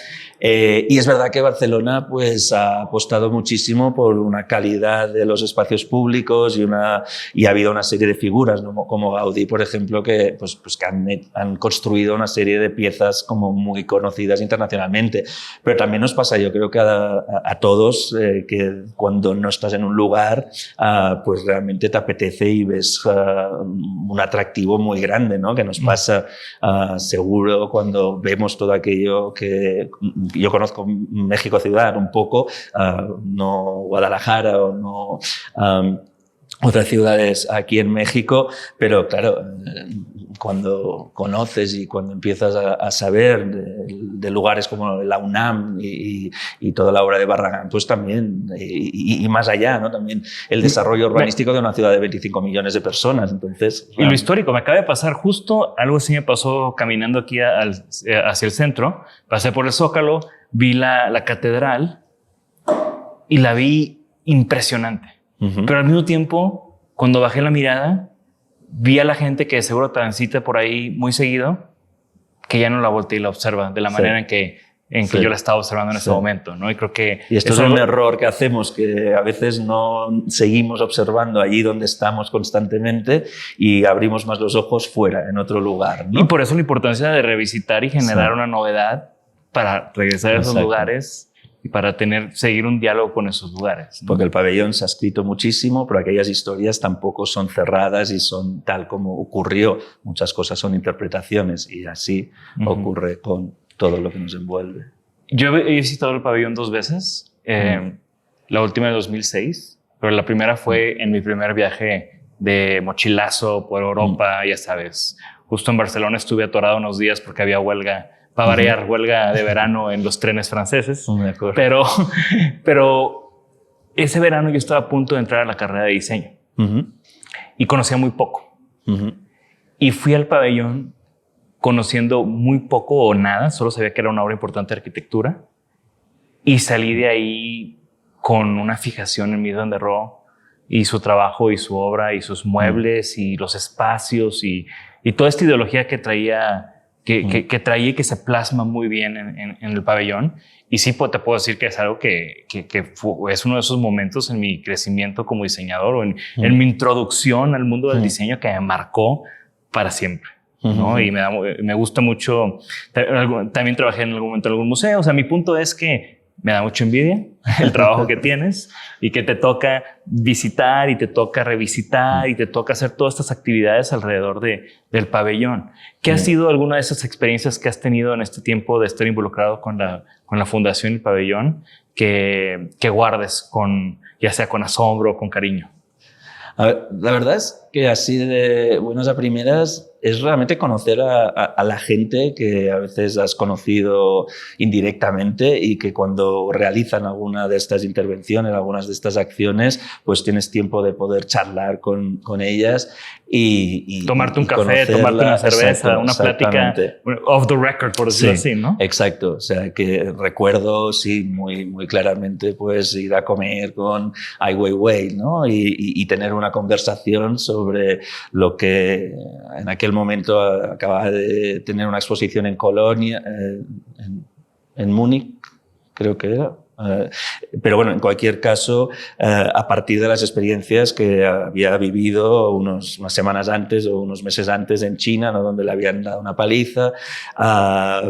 Y es verdad que Barcelona pues, ha apostado muchísimo por una calidad de los espacios públicos y ha habido una serie de figuras, ¿no? Como Gaudí, por ejemplo, que han construido una serie de piezas como muy conocidas internacionalmente. Pero también nos pasa, yo creo que a todos, que cuando no estás en un lugar, pues realmente te apetece y ves un atractivo muy grande, ¿no? Que nos pasa seguro cuando vemos todo aquello que yo conozco México ciudad un poco, no Guadalajara o no otras ciudades aquí en México, pero claro, cuando conoces y cuando empiezas a saber de lugares como la UNAM y toda la obra de Barragán, pues también, y más allá, ¿no? También el desarrollo urbanístico de una ciudad de 25 millones de personas. Entonces, y lo histórico, me acaba de pasar justo, algo así me pasó caminando aquí hacia el centro, pasé por el Zócalo, vi la catedral y la vi impresionante. Pero al mismo tiempo, cuando bajé la mirada, vi a la gente que seguro transita por ahí muy seguido, que ya no la voltea y la observa de la manera en que yo la estaba observando en ese momento, ¿no? Y creo que y esto es un error que hacemos, que a veces no seguimos observando allí donde estamos constantemente y abrimos más los ojos fuera, en otro lugar, ¿no? Y por eso la importancia de revisitar y generar una novedad para regresar a esos lugares y para seguir un diálogo con esos lugares, ¿no? Porque el pabellón se ha escrito muchísimo, pero aquellas historias tampoco son cerradas y son tal como ocurrió. Muchas cosas son interpretaciones y así ocurre con todo lo que nos envuelve. Yo he visitado el pabellón 2 veces, la última en 2006, pero la primera fue en mi primer viaje de mochilazo por Europa, ya sabes. Justo en Barcelona estuve atorado unos días porque había huelga. Para variar, huelga de verano en los trenes franceses. Pero ese verano yo estaba a punto de entrar a la carrera de diseño y conocía muy poco. Y fui al pabellón conociendo muy poco o nada, solo sabía que era una obra importante de arquitectura y salí de ahí con una fijación en Mies van der Rohe y su trabajo y su obra y sus muebles y los espacios y toda esta ideología que traía que traía y que se plasma muy bien en el pabellón. Y sí, te puedo decir que es algo que es uno de esos momentos en mi crecimiento como diseñador o en mi introducción al mundo del diseño que me marcó para siempre, ¿no? Y me gusta mucho. También trabajé en algún momento en algún museo. O sea, mi punto es que me da mucha envidia el trabajo que tienes y que te toca visitar y te toca revisitar y te toca hacer todas estas actividades alrededor del pabellón. ¿Qué ha sido alguna de esas experiencias que has tenido en este tiempo de estar involucrado con la Fundación y el pabellón que guardes ya sea con asombro o con cariño? A ver, la verdad es que así de buenas a primeras es realmente conocer a la gente que a veces has conocido indirectamente y que cuando realizan alguna de estas intervenciones, algunas de estas acciones, pues tienes tiempo de poder charlar con ellas y tomarte un café, tomarte una cerveza, una plática off the record, por decirlo así, ¿no? Exacto. O sea, que recuerdo, sí, muy, muy claramente, pues ir a comer con Ai Weiwei, ¿no? Y tener una conversación sobre lo que en aquel momento acababa de tener una exposición en Colonia, en Múnich, creo que era. Pero bueno, en cualquier caso, a partir de las experiencias que había vivido unas semanas antes o unos meses antes en China, ¿no? Donde le habían dado una paliza,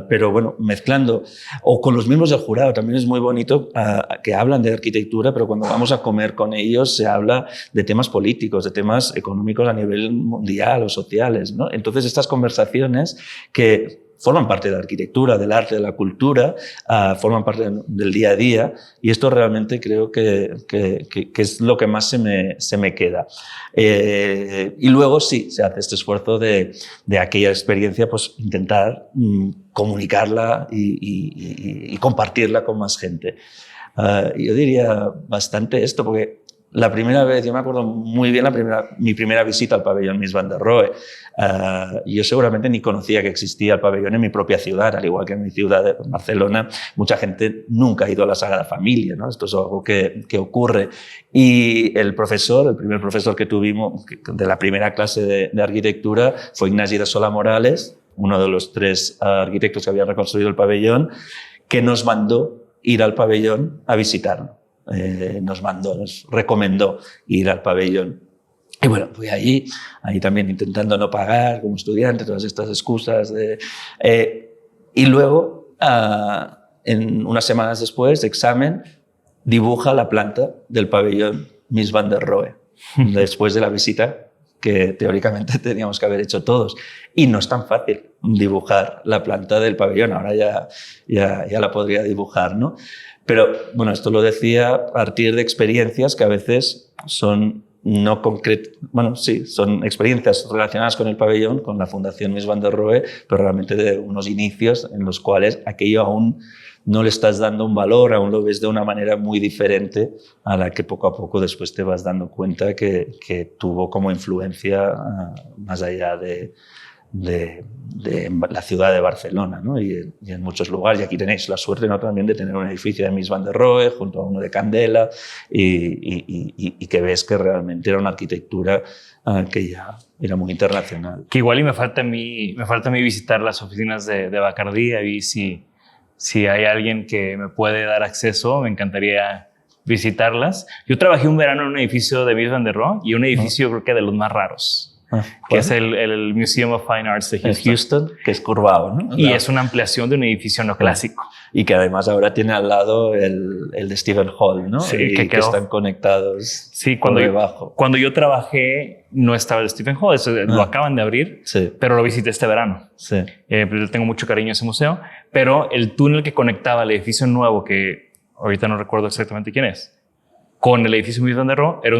pero bueno, mezclando, o con los miembros del jurado, también es muy bonito que hablan de arquitectura, pero cuando vamos a comer con ellos se habla de temas políticos, de temas económicos a nivel mundial o sociales, ¿no? Entonces estas conversaciones que forman parte de la arquitectura, del arte, de la cultura, forman parte del día a día y esto realmente creo que es lo que más se me queda. Y luego sí, se hace este esfuerzo de aquella experiencia, pues intentar comunicarla y compartirla con más gente. Yo diría bastante esto porque la primera vez, yo me acuerdo muy bien mi primera visita al pabellón Mies van der Rohe. Yo seguramente ni conocía que existía el pabellón en mi propia ciudad, al igual que en mi ciudad, Barcelona. Mucha gente nunca ha ido a la Sagrada Familia, ¿no? Esto es algo que ocurre. Y el primer profesor que tuvimos de la primera clase de arquitectura fue Ignasi de Solà Morales, uno de los 3 arquitectos que habían reconstruido el pabellón, que nos mandó ir al pabellón a visitarlo. Nos recomendó ir al pabellón. Y bueno, fui ahí también intentando no pagar como estudiante, todas estas excusas. Y luego, en unas semanas después de examen, dibuja la planta del pabellón Mies van der Rohe, después de la visita que teóricamente teníamos que haber hecho todos. Y no es tan fácil dibujar la planta del pabellón, ahora ya la podría dibujar, ¿no? Pero bueno, esto lo decía a partir de experiencias que a veces son no concretas, bueno, sí, son experiencias relacionadas con el pabellón, con la Fundación Mies van der Rohe, pero realmente de unos inicios en los cuales aquello aún no le estás dando un valor, aún lo ves de una manera muy diferente a la que poco a poco después te vas dando cuenta que tuvo como influencia más allá de la ciudad de Barcelona, ¿no? y en muchos lugares. Y aquí tenéis la suerte, ¿no?, también de tener un edificio de Mies van der Rohe junto a uno de Candela y que ves que realmente era una arquitectura que ya era muy internacional. Que igual y me falta a mí visitar las oficinas de Bacardí, a ver si hay alguien que me puede dar acceso, me encantaría visitarlas. Yo trabajé un verano en un edificio de Mies van der Rohe y un edificio creo que de los más raros. Que es el Museum of Fine Arts de Houston, que es curvado, ¿no? Y es una ampliación de un edificio neoclásico. Y que además ahora tiene al lado el de Stephen Hall, ¿no? Sí, y que están conectados. Sí, cuando yo trabajé no estaba el de Stephen Hall, lo acaban de abrir, sí, pero lo visité este verano. Sí. Tengo mucho cariño a ese museo, pero el túnel que conectaba el edificio nuevo, que ahorita no recuerdo exactamente quién es, con el edificio Mies van der Rohe, es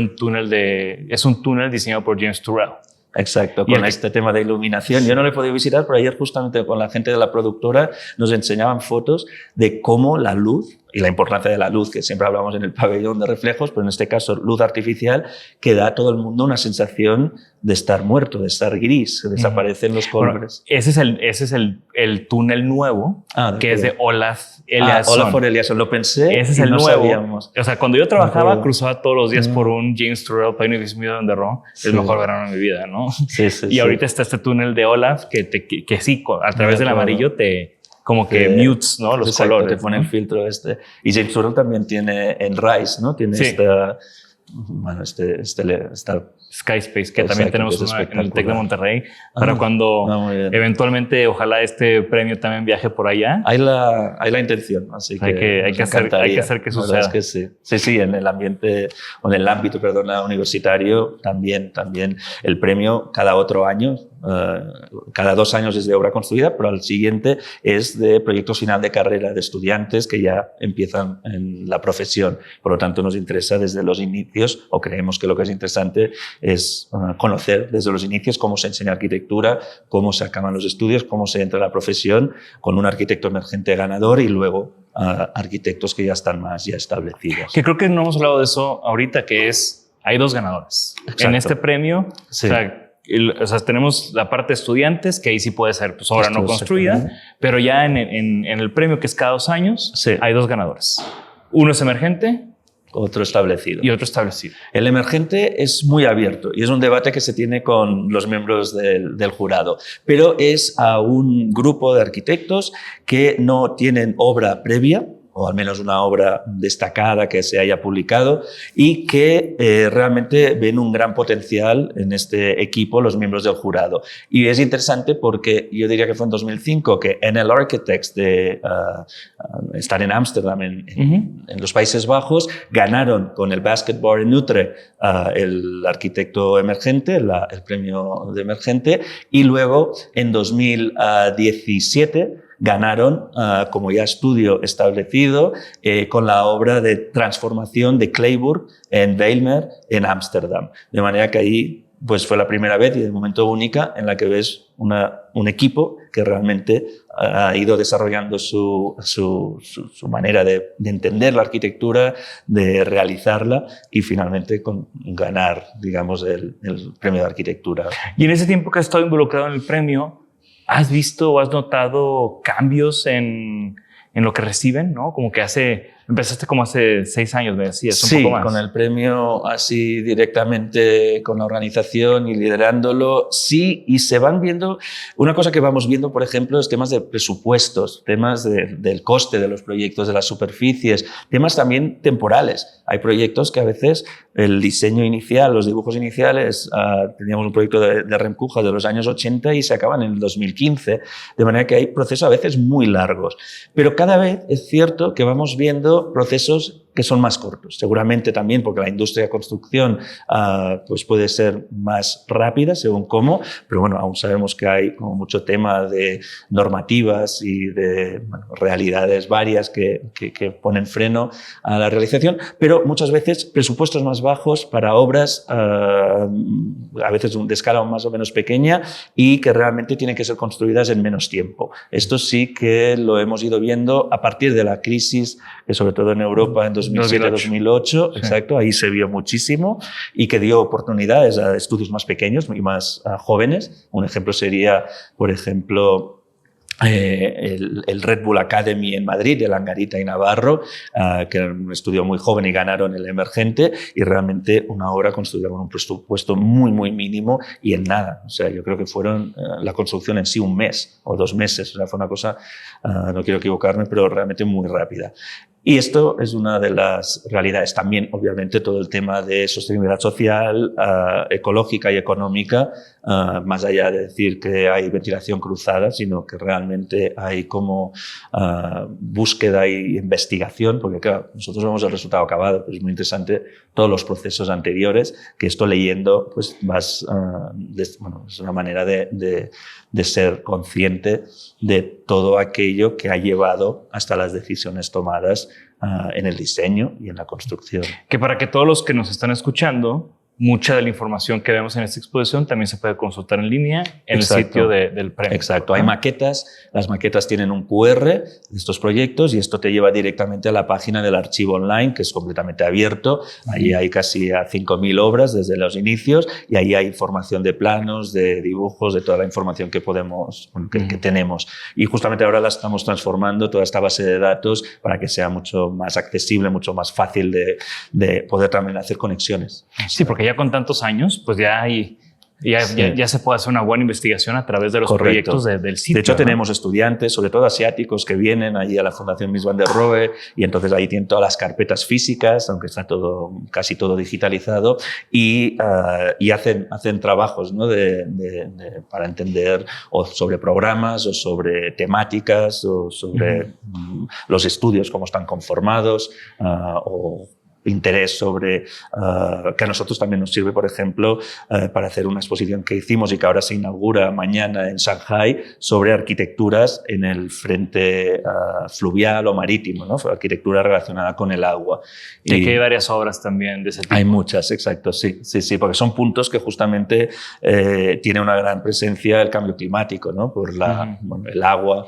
un túnel diseñado por James Turrell. Exacto, con este tema de iluminación. Yo no lo he podido visitar, pero ayer justamente con la gente de la productora nos enseñaban fotos de cómo la luz y la importancia de la luz, que siempre hablamos en el pabellón de reflejos, pero en este caso luz artificial, que da a todo el mundo una sensación de estar muerto, de estar gris, que desaparecen los colores. Bueno, ese es el túnel nuevo, que es de Olaf Eliasson. Olaf Eliasson, lo pensé. Ese es el nuevo. Sabíamos. O sea, cuando yo trabajaba, cruzaba todos los días por un James Turrell Pine Mies van der Rohe, el mejor verano de mi vida, ¿no? Sí, y ahorita está este túnel de Olaf que sí, a través del amarillo como que mutes, ¿no? Los colores. Te pone el filtro este. Y James Turrell también tiene en Rise, ¿no? Tiene esta Skyspace, que también tenemos en el TEC de Monterrey, para cuando eventualmente, ojalá este premio también viaje por allá. Hay la intención, así que hay que hacer que suceda. Es que sí, en el ambiente, o en el ámbito, universitario, también el premio cada otro año, cada 2 años es de obra construida, pero al siguiente es de proyectos final de carrera de estudiantes que ya empiezan en la profesión. Por lo tanto, nos interesa desde los inicios, o creemos que lo que es interesante es conocer desde los inicios cómo se enseña arquitectura, cómo se acaban los estudios, cómo se entra a la profesión con un arquitecto emergente ganador y luego arquitectos que ya están más establecidos. Que creo que no hemos hablado de eso ahorita, que hay 2 ganadores. Exacto. En este premio, sí. O sea, tenemos la parte de estudiantes, que ahí sí puede ser obra no construida, pero ya en el premio, que es cada 2 años, sí, hay 2 ganadores. Uno es emergente, otro establecido. Y otro establecido. El emergente es muy abierto y es un debate que se tiene con los miembros del jurado, pero es a un grupo de arquitectos que no tienen obra previa, o al menos una obra destacada que se haya publicado, y que realmente ven un gran potencial en este equipo los miembros del jurado. Y es interesante porque yo diría que fue en 2005 que NL Architects están en Ámsterdam, en los Países Bajos, ganaron con el Basketball en Utrecht el arquitecto emergente, el premio de emergente, y luego en 2017 ganaron como ya estudio establecido con la obra de transformación de Clayburg en Bijlmer en Ámsterdam. De manera que ahí pues, fue la primera vez y de momento única en la que ves un equipo que realmente ha ido desarrollando su manera de entender la arquitectura, de realizarla y finalmente ganar, digamos, el premio de arquitectura. Y en ese tiempo que has estado involucrado en el premio, ¿has visto o has notado cambios en lo que reciben, ¿no? Como que hace Empezaste como hace 6 años, me decías, sí, un poco más. Con el premio así directamente con la organización y liderándolo, sí, y se van viendo, una cosa que vamos viendo, por ejemplo, es temas de presupuestos, temas del coste de los proyectos, de las superficies, temas también temporales. Hay proyectos que a veces el diseño inicial, los dibujos iniciales, teníamos un proyecto de Remcuja de los años 80 y se acaban en el 2015, de manera que hay procesos a veces muy largos. Pero cada vez es cierto que vamos viendo procesos que son más cortos. Seguramente también porque la industria de construcción pues puede ser más rápida según cómo, pero bueno, aún sabemos que hay como mucho tema de normativas y de realidades varias que ponen freno a la realización, pero muchas veces presupuestos más bajos para obras a veces de escala más o menos pequeña y que realmente tienen que ser construidas en menos tiempo. Esto sí que lo hemos ido viendo a partir de la crisis, que sobre todo en Europa en 2007-2008, exacto, ahí se vio muchísimo y que dio oportunidades a estudios más pequeños y más jóvenes. Un ejemplo sería, por ejemplo, el Red Bull Academy en Madrid, el Angarita y Navarro, que era un estudio muy joven y ganaron el Emergente, y realmente una obra construida con un presupuesto muy, muy mínimo y en nada. O sea, yo creo que fueron la construcción en sí 1 mes o 2 meses. O sea, fue una cosa, no quiero equivocarme, pero realmente muy rápida. Y esto es una de las realidades. También, obviamente, todo el tema de sostenibilidad social, ecológica y económica, más allá de decir que hay ventilación cruzada, sino que realmente hay como búsqueda y investigación, porque claro, nosotros vemos el resultado acabado, pero es muy interesante todos los procesos anteriores, que esto leyendo, pues vas, bueno, es una manera de ser consciente de todo aquello que ha llevado hasta las decisiones tomadas en el diseño y en la construcción. Que para que todos los que nos están escuchando, mucha de la información que vemos en esta exposición también se puede consultar en línea en el sitio del premio. Exacto. Hay maquetas. Las maquetas tienen un QR de estos proyectos y esto te lleva directamente a la página del archivo online, que es completamente abierto. Ahí hay casi a 5.000 obras desde los inicios y ahí hay información de planos, de dibujos, de toda la información que podemos, que tenemos. Y justamente ahora la estamos transformando, toda esta base de datos, para que sea mucho más accesible, mucho más fácil de poder también hacer conexiones. Sí, porque ya con tantos años, pues ya se puede hacer una buena investigación a través de los proyectos del sitio. De hecho, tenemos estudiantes, sobre todo asiáticos, que vienen allí a la Fundación Mies van der Rohe y entonces ahí tienen todas las carpetas físicas, aunque está casi todo digitalizado, y hacen trabajos, ¿no? para entender o sobre programas o sobre temáticas o sobre los estudios, cómo están conformados o interés sobre que a nosotros también nos sirve, por ejemplo, para hacer una exposición que hicimos y que ahora se inaugura mañana en Shanghai sobre arquitecturas en el frente fluvial o marítimo, ¿no? Arquitectura relacionada con el agua. Y que hay varias obras también de ese tipo. Hay muchas, exacto, sí, porque son puntos que justamente tiene una gran presencia el cambio climático, ¿no? Por el agua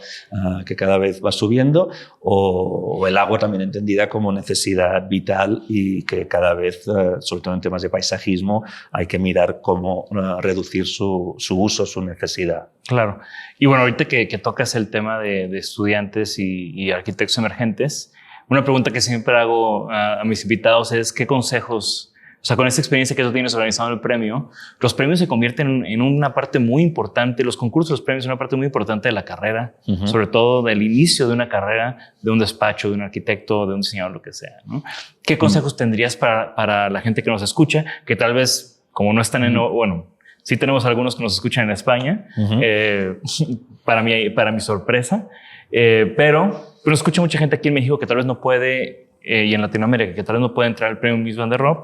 que cada vez va subiendo o el agua también entendida como necesidad vital y que cada vez, sobre todo en temas de paisajismo, hay que mirar cómo reducir su uso, su necesidad. Claro. Y bueno, ahorita que tocas el tema de estudiantes y arquitectos emergentes, una pregunta que siempre hago a mis invitados es ¿qué consejos, o sea, con esta experiencia que tú tienes organizado en el premio, los premios se convierten en una parte muy importante, los concursos, los premios son una parte muy importante de la carrera, sobre todo del inicio de una carrera, de un despacho, de un arquitecto, de un diseñador, lo que sea, ¿no? ¿Qué consejos tendrías para la gente que nos escucha, que tal vez, como no están bueno, sí tenemos algunos que nos escuchan en España, para mi sorpresa, pero nos escucha mucha gente aquí en México que tal vez no puede, y en Latinoamérica, que tal vez no puede entrar al premio Mies van der Rohe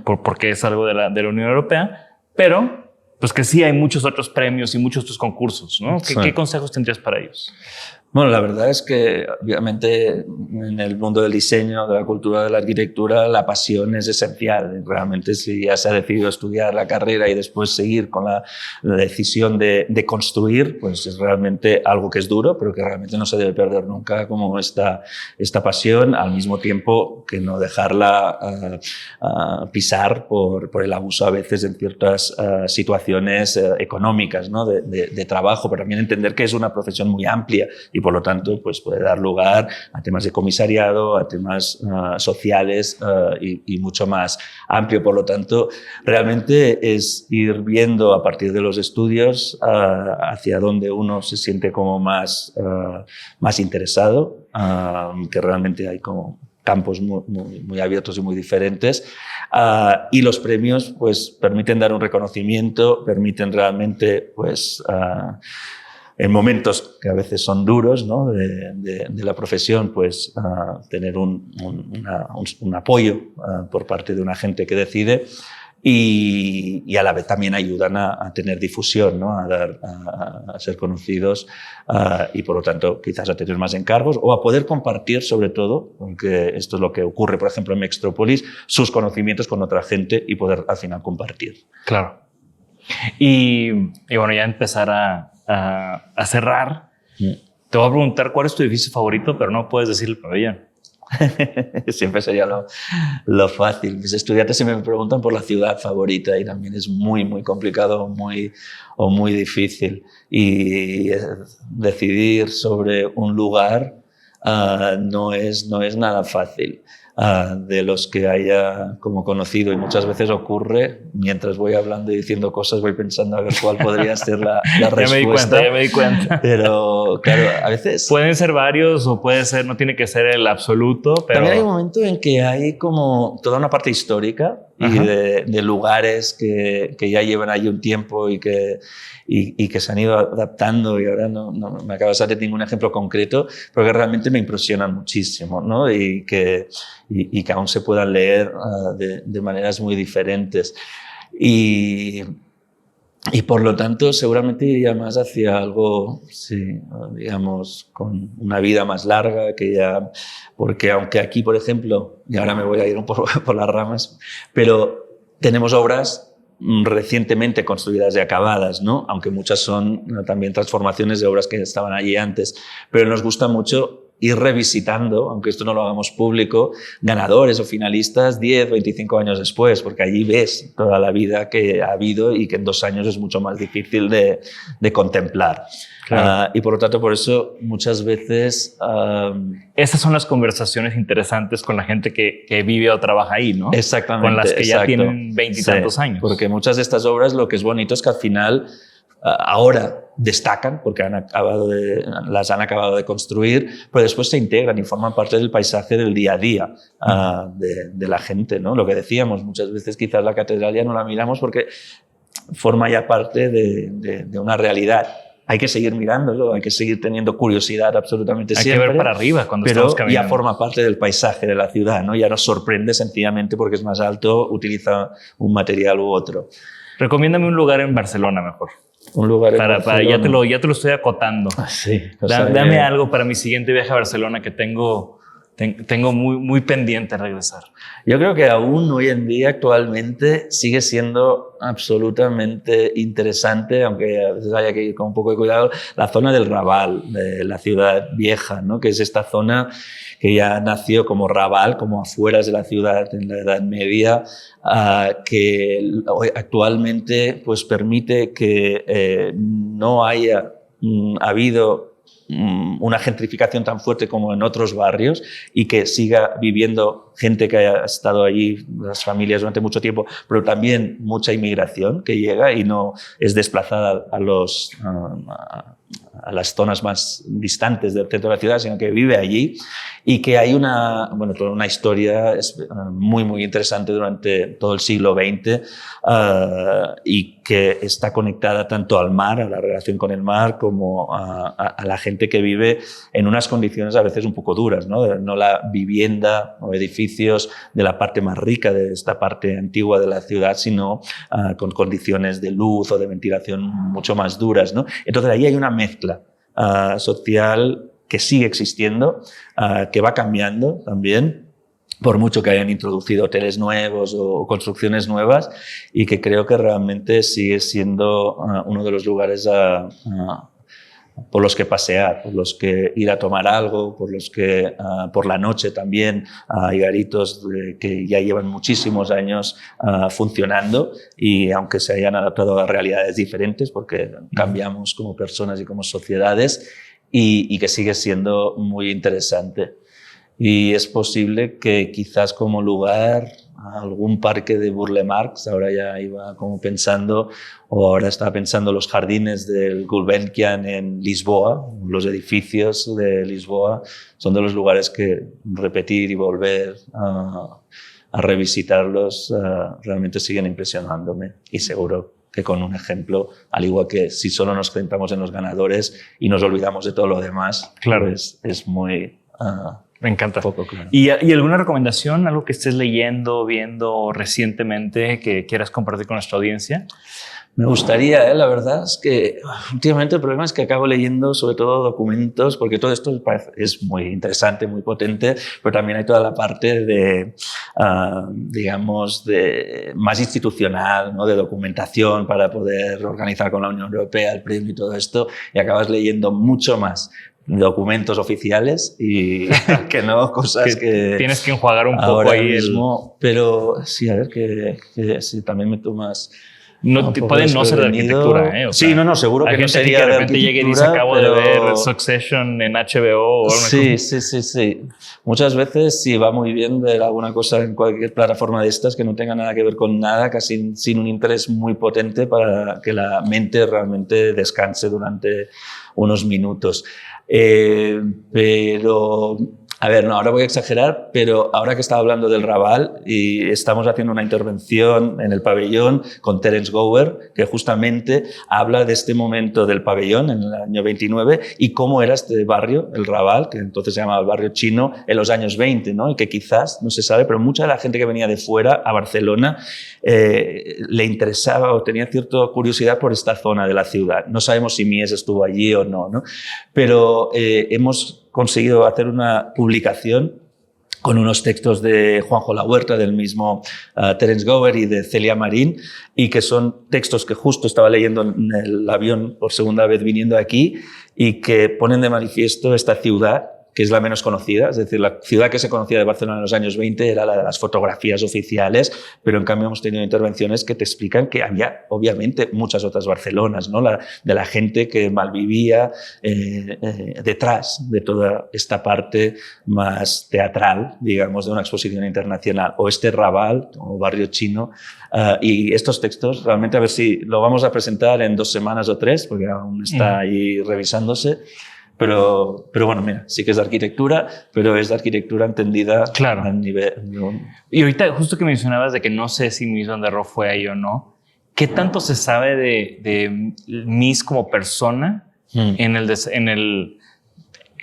porque es algo de la Unión Europea, pero pues que sí hay muchos otros premios y muchos otros concursos, ¿no? Sí. ¿Qué consejos tendrías para ellos? Bueno, la verdad es que obviamente en el mundo del diseño, de la cultura de la arquitectura, la pasión es esencial. Realmente si ya se ha decidido estudiar la carrera y después seguir con la decisión de construir, pues es realmente algo que es duro, pero que realmente no se debe perder nunca, como esta pasión, al mismo tiempo que no dejarla pisar por el abuso a veces en ciertas situaciones económicas, ¿no? de trabajo, pero también entender que es una profesión muy amplia y y por lo tanto pues puede dar lugar a temas de comisariado, a temas sociales y mucho más amplio. Por lo tanto, realmente es ir viendo a partir de los estudios hacia dónde uno se siente como más interesado, que realmente hay como campos muy abiertos y muy diferentes, y los premios pues permiten dar un reconocimiento, permiten realmente pues en momentos que a veces son duros, ¿no? de la profesión, pues tener un apoyo por parte de una gente que decide. Y a la vez también ayudan a tener difusión, ¿no? a ser conocidos y por lo tanto quizás a tener más encargos o a poder compartir sobre todo, porque esto es lo que ocurre por ejemplo en Mextrópolis, sus conocimientos con otra gente y poder al final compartir. Claro. Y bueno, ya empezar a cerrar, te voy a preguntar cuál es tu edificio favorito, pero no puedes decir el pabellón. Siempre sería lo fácil. Mis estudiantes siempre me preguntan por la ciudad favorita y también es muy complicado o muy difícil. Y decidir sobre un lugar no es nada fácil. De los que haya como conocido, y muchas veces ocurre, mientras voy hablando y diciendo cosas, voy pensando a ver cuál podría ser la respuesta. Ya me di cuenta. Pero claro, a veces... Pueden ser varios o puede ser, no tiene que ser el absoluto, pero... También hay un momento en que hay como toda una parte histórica y de lugares que ya llevan ahí un tiempo y que se han ido adaptando, y ahora no me acabo de salir ningún ejemplo concreto, pero que realmente me impresionan muchísimo, ¿no? y que aún se puedan leer de maneras muy diferentes. Y por lo tanto, seguramente iría más hacia algo, sí, digamos, con una vida más larga, porque aunque aquí, por ejemplo, y ahora me voy a ir un poco por las ramas, pero tenemos obras recientemente construidas y acabadas, ¿no? Aunque muchas son también transformaciones de obras que estaban allí antes, pero nos gusta mucho ir revisitando, aunque esto no lo hagamos público, ganadores o finalistas 10, 25 años después, porque allí ves toda la vida que ha habido y que en 2 años es mucho más difícil de contemplar. Claro. Y por lo tanto, por eso muchas veces... Estas son las conversaciones interesantes con la gente que vive o trabaja ahí, ¿no? Exactamente. Con las que ya tienen 20 y tantos años. Porque muchas de estas obras lo que es bonito es que al final... ahora destacan porque las han acabado de construir, pero después se integran y forman parte del paisaje del día a día de la gente, ¿no? Lo que decíamos, muchas veces quizás la catedral ya no la miramos porque forma ya parte de una realidad. Hay que seguir mirándolo, hay que seguir teniendo curiosidad absolutamente siempre. Hay que ver para arriba cuando estamos caminando. Pero ya forma parte del paisaje de la ciudad, ¿no? Ya nos sorprende sencillamente porque es más alto, utiliza un material u otro. Recomiéndame un lugar en Barcelona mejor. Un lugar ya te lo estoy acotando. Sí, dame algo para mi siguiente viaje a Barcelona que tengo muy pendiente regresar. Yo creo que aún hoy en día, actualmente, sigue siendo absolutamente interesante, aunque a veces haya que ir con un poco de cuidado, la zona del Raval, de la ciudad vieja, ¿no? Que es esta zona que ya nació como Raval, como afueras de la ciudad en la Edad Media, que actualmente pues, permite que no haya habido una gentrificación tan fuerte como en otros barrios y que siga viviendo gente que haya estado allí, las familias durante mucho tiempo, pero también mucha inmigración que llega y no es desplazada a las zonas más distantes del centro de la ciudad, sino que vive allí y que hay toda una historia muy interesante durante todo el siglo XX y que está conectada tanto al mar, a la relación con el mar, como a la gente que vive en unas condiciones a veces un poco duras, ¿no? No la vivienda o edificios de la parte más rica de esta parte antigua de la ciudad, sino con condiciones de luz o de ventilación mucho más duras, ¿no? Entonces ahí hay una mezcla social que sigue existiendo, que va cambiando también, por mucho que hayan introducido hoteles nuevos o construcciones nuevas, y que creo que realmente sigue siendo uno de los lugares por los que pasear, por los que ir a tomar algo, por los que por la noche también hay garitos que ya llevan muchísimos años funcionando, y aunque se hayan adaptado a realidades diferentes porque cambiamos como personas y como sociedades, y que sigue siendo muy interesante. Y es posible que quizás como lugar algún parque de Burle Marx, ahora ya iba como pensando, o ahora estaba pensando los jardines del Gulbenkian en Lisboa, los edificios de Lisboa son de los lugares que repetir y volver a revisitarlos realmente siguen impresionándome, y seguro que con un ejemplo, al igual que si solo nos centramos en los ganadores y nos olvidamos de todo lo demás, claro, pues es muy... me encanta. Poco claro. ¿Y alguna recomendación, algo que estés leyendo, viendo recientemente que quieras compartir con nuestra audiencia? Me gustaría, la verdad es que últimamente el problema es que acabo leyendo sobre todo documentos, porque todo esto es muy interesante, muy potente, pero también hay toda la parte de, digamos, de más institucional, ¿no? De documentación para poder organizar con la Unión Europea el premio y todo esto, y acabas leyendo mucho más documentos oficiales y que no cosas que tienes que enjuagar un poco ahora ahí mismo, pero sí, a ver, que sí, también me tomas... No, puede no ser de arquitectura, ¿eh? O sea, sí, no, seguro que no sería que de de repente llegue y dice, acabo de ver Succession en HBO o algo sí, sí. Muchas veces sí va muy bien ver alguna cosa en cualquier plataforma de estas que no tenga nada que ver con nada, casi sin un interés muy potente para que la mente realmente descanse durante unos minutos. Pero... A ver, no, ahora voy a exagerar, pero ahora que estaba hablando del Raval y estamos haciendo una intervención en el pabellón con Terence Gower, que justamente habla de este momento del pabellón en el año 29 y cómo era este barrio, el Raval, que entonces se llamaba el barrio chino, en los años 20, ¿no? Y que quizás, no se sabe, pero mucha de la gente que venía de fuera a Barcelona le interesaba o tenía cierta curiosidad por esta zona de la ciudad. No sabemos si Mies estuvo allí o no, ¿no? Pero hemos conseguido hacer una publicación con unos textos de Juanjo Lahuerta, del mismo Terence Gower y de Celia Marín, y que son textos que justo estaba leyendo en el avión por segunda vez viniendo aquí y que ponen de manifiesto esta ciudad que es la menos conocida, es decir, la ciudad que se conocía de Barcelona en los años 20 era la de las fotografías oficiales, pero en cambio hemos tenido intervenciones que te explican que había obviamente muchas otras Barcelonas, ¿no? De la gente que malvivía detrás de toda esta parte más teatral, digamos, de una exposición internacional, o este Raval o barrio chino, y estos textos realmente a ver si lo vamos a presentar en 2 semanas o 3, porque aún está ahí revisándose. Pero bueno, mira, sí que es de arquitectura, pero es de arquitectura entendida claro. a nivel... Y ahorita, justo que mencionabas de que no sé si Mies van der Rohe fue ahí o no, ¿qué tanto se sabe de Mies como persona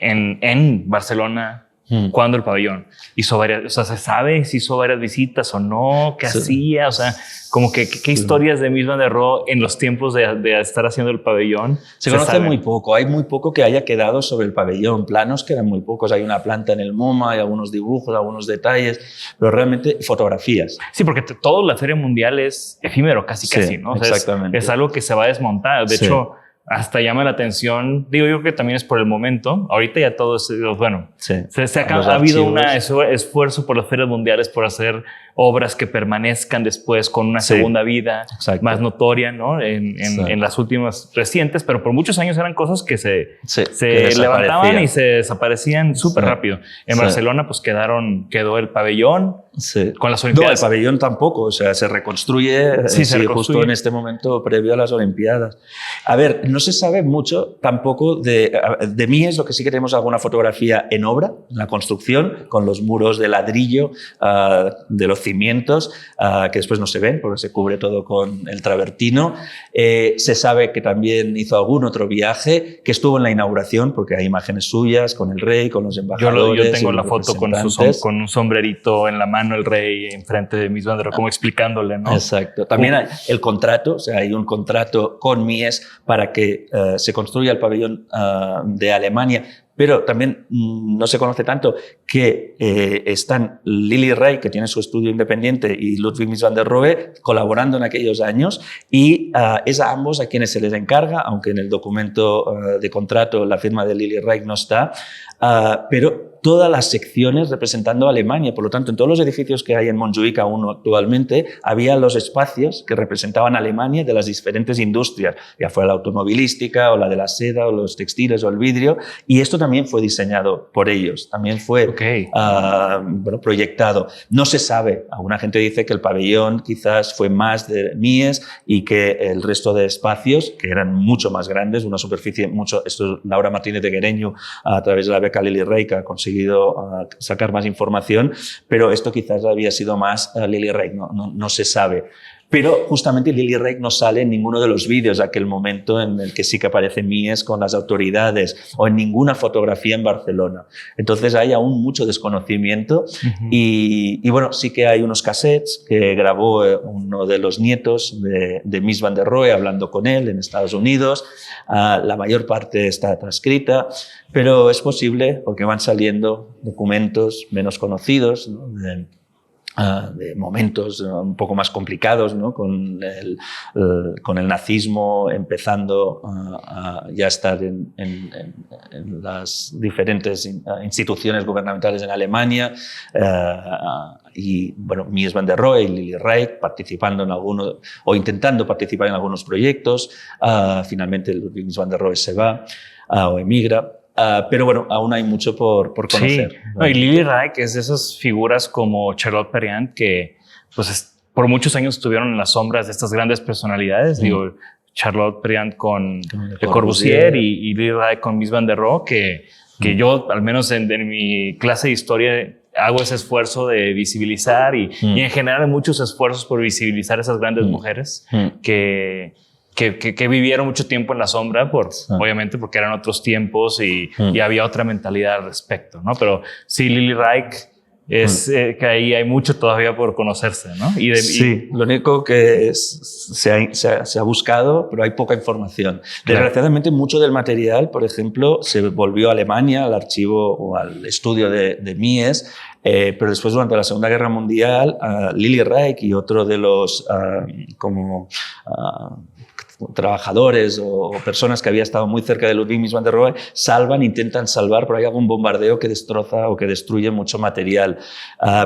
en Barcelona cuando el pabellón? Hizo varias, o sea, ¿se sabe si hizo varias visitas o no? ¿Qué hacía? O sea, como que ¿qué historias de Mies van der Rohe en los tiempos de estar haciendo el pabellón? Se conoce muy poco. Hay muy poco que haya quedado sobre el pabellón. Planos quedan muy pocos. Hay una planta en el MoMA, hay algunos dibujos, algunos detalles, pero realmente fotografías. Sí, porque todo la Feria Mundial es efímero, casi, ¿no? O sea, exactamente. Es algo que se va a desmontar. De hecho, hasta llama la atención. Digo yo que también es por el momento. Ahorita ya todo es, bueno, ha habido un esfuerzo por las ferias mundiales por hacer obras que permanezcan después con una segunda vida más notoria, ¿no? En las últimas recientes, pero por muchos años eran cosas que se levantaban y se desaparecían súper rápido. En Barcelona pues quedó el pabellón con las Olimpiadas. No, el pabellón tampoco, o sea, se reconstruye, justo en este momento previo a las Olimpiadas. A ver, no se sabe mucho tampoco de Mies, lo que sí que tenemos alguna fotografía en obra, en la construcción, con los muros de ladrillo de los cimientos, que después no se ven porque se cubre todo con el travertino. Se sabe que también hizo algún otro viaje, que estuvo en la inauguración, porque hay imágenes suyas con el rey, con los embajadores. Yo tengo la foto con un sombrerito en la mano, el rey enfrente de Mies van der Rohe, como explicándole, ¿no? Exacto. También hay el contrato, o sea, hay un contrato con Mies para que se construya el pabellón de Alemania, pero también no se conoce tanto que están Lili Rey, que tiene su estudio independiente, y Ludwig Mies van der Rohe colaborando en aquellos años, y es a ambos a quienes se les encarga, aunque en el documento de contrato la firma de Lili Rey no está, pero todas las secciones representando a Alemania. Por lo tanto, en todos los edificios que hay en Montjuïc aún actualmente, había los espacios que representaban a Alemania de las diferentes industrias, ya fuera la automovilística o la de la seda o los textiles o el vidrio, y esto también fue diseñado por ellos, también fue proyectado. No se sabe, alguna gente dice que el pabellón quizás fue más de Mies y que el resto de espacios, que eran mucho más grandes, una superficie mucho... Esto Laura Martínez de Guereño, a través de la beca Lili Reich, ha conseguido sacar más información, pero esto quizás había sido más Lili Reich, no se sabe. Pero justamente Lili Reich no sale en ninguno de los vídeos de aquel momento en el que sí que aparece Mies con las autoridades, o en ninguna fotografía en Barcelona. Entonces hay aún mucho desconocimiento. Y bueno, sí que hay unos cassettes que grabó uno de los nietos de Mies van der Rohe hablando con él en Estados Unidos. La mayor parte está transcrita, pero es posible porque van saliendo documentos menos conocidos, ¿no? De momentos un poco más complicados, ¿no? Con el nazismo empezando a ya estar en las diferentes instituciones gubernamentales en Alemania, y bueno, Mies van der Rohe y Lili Reich participando en algunos, o intentando participar en algunos proyectos. Finalmente Mies van der Rohe se va o emigra. Pero bueno, aún hay mucho por conocer. Sí. No, y Lili Reich es de esas figuras como Charlotte Perriand que pues, por muchos años estuvieron en las sombras de estas grandes personalidades. Digo, Charlotte Perriand con Le Corbusier y Lili Reich con Mies van der Rohe, que yo, al menos en mi clase de historia, hago ese esfuerzo de visibilizar y en general muchos esfuerzos por visibilizar esas grandes mujeres que vivieron mucho tiempo en la sombra, obviamente porque eran otros tiempos y había otra mentalidad al respecto, ¿no? Pero sí, Lili Reich es que ahí hay mucho todavía por conocerse, ¿no? Sí, lo único que se ha buscado, pero hay poca información. Desgraciadamente, mucho del material, por ejemplo, se volvió a Alemania, al archivo o al estudio de Mies, pero después, durante la Segunda Guerra Mundial, Lili Reich y otro de los trabajadores o personas que había estado muy cerca de Ludwig Mies van der Rohe intentan salvar, pero hay algún bombardeo que destroza o que destruye mucho material.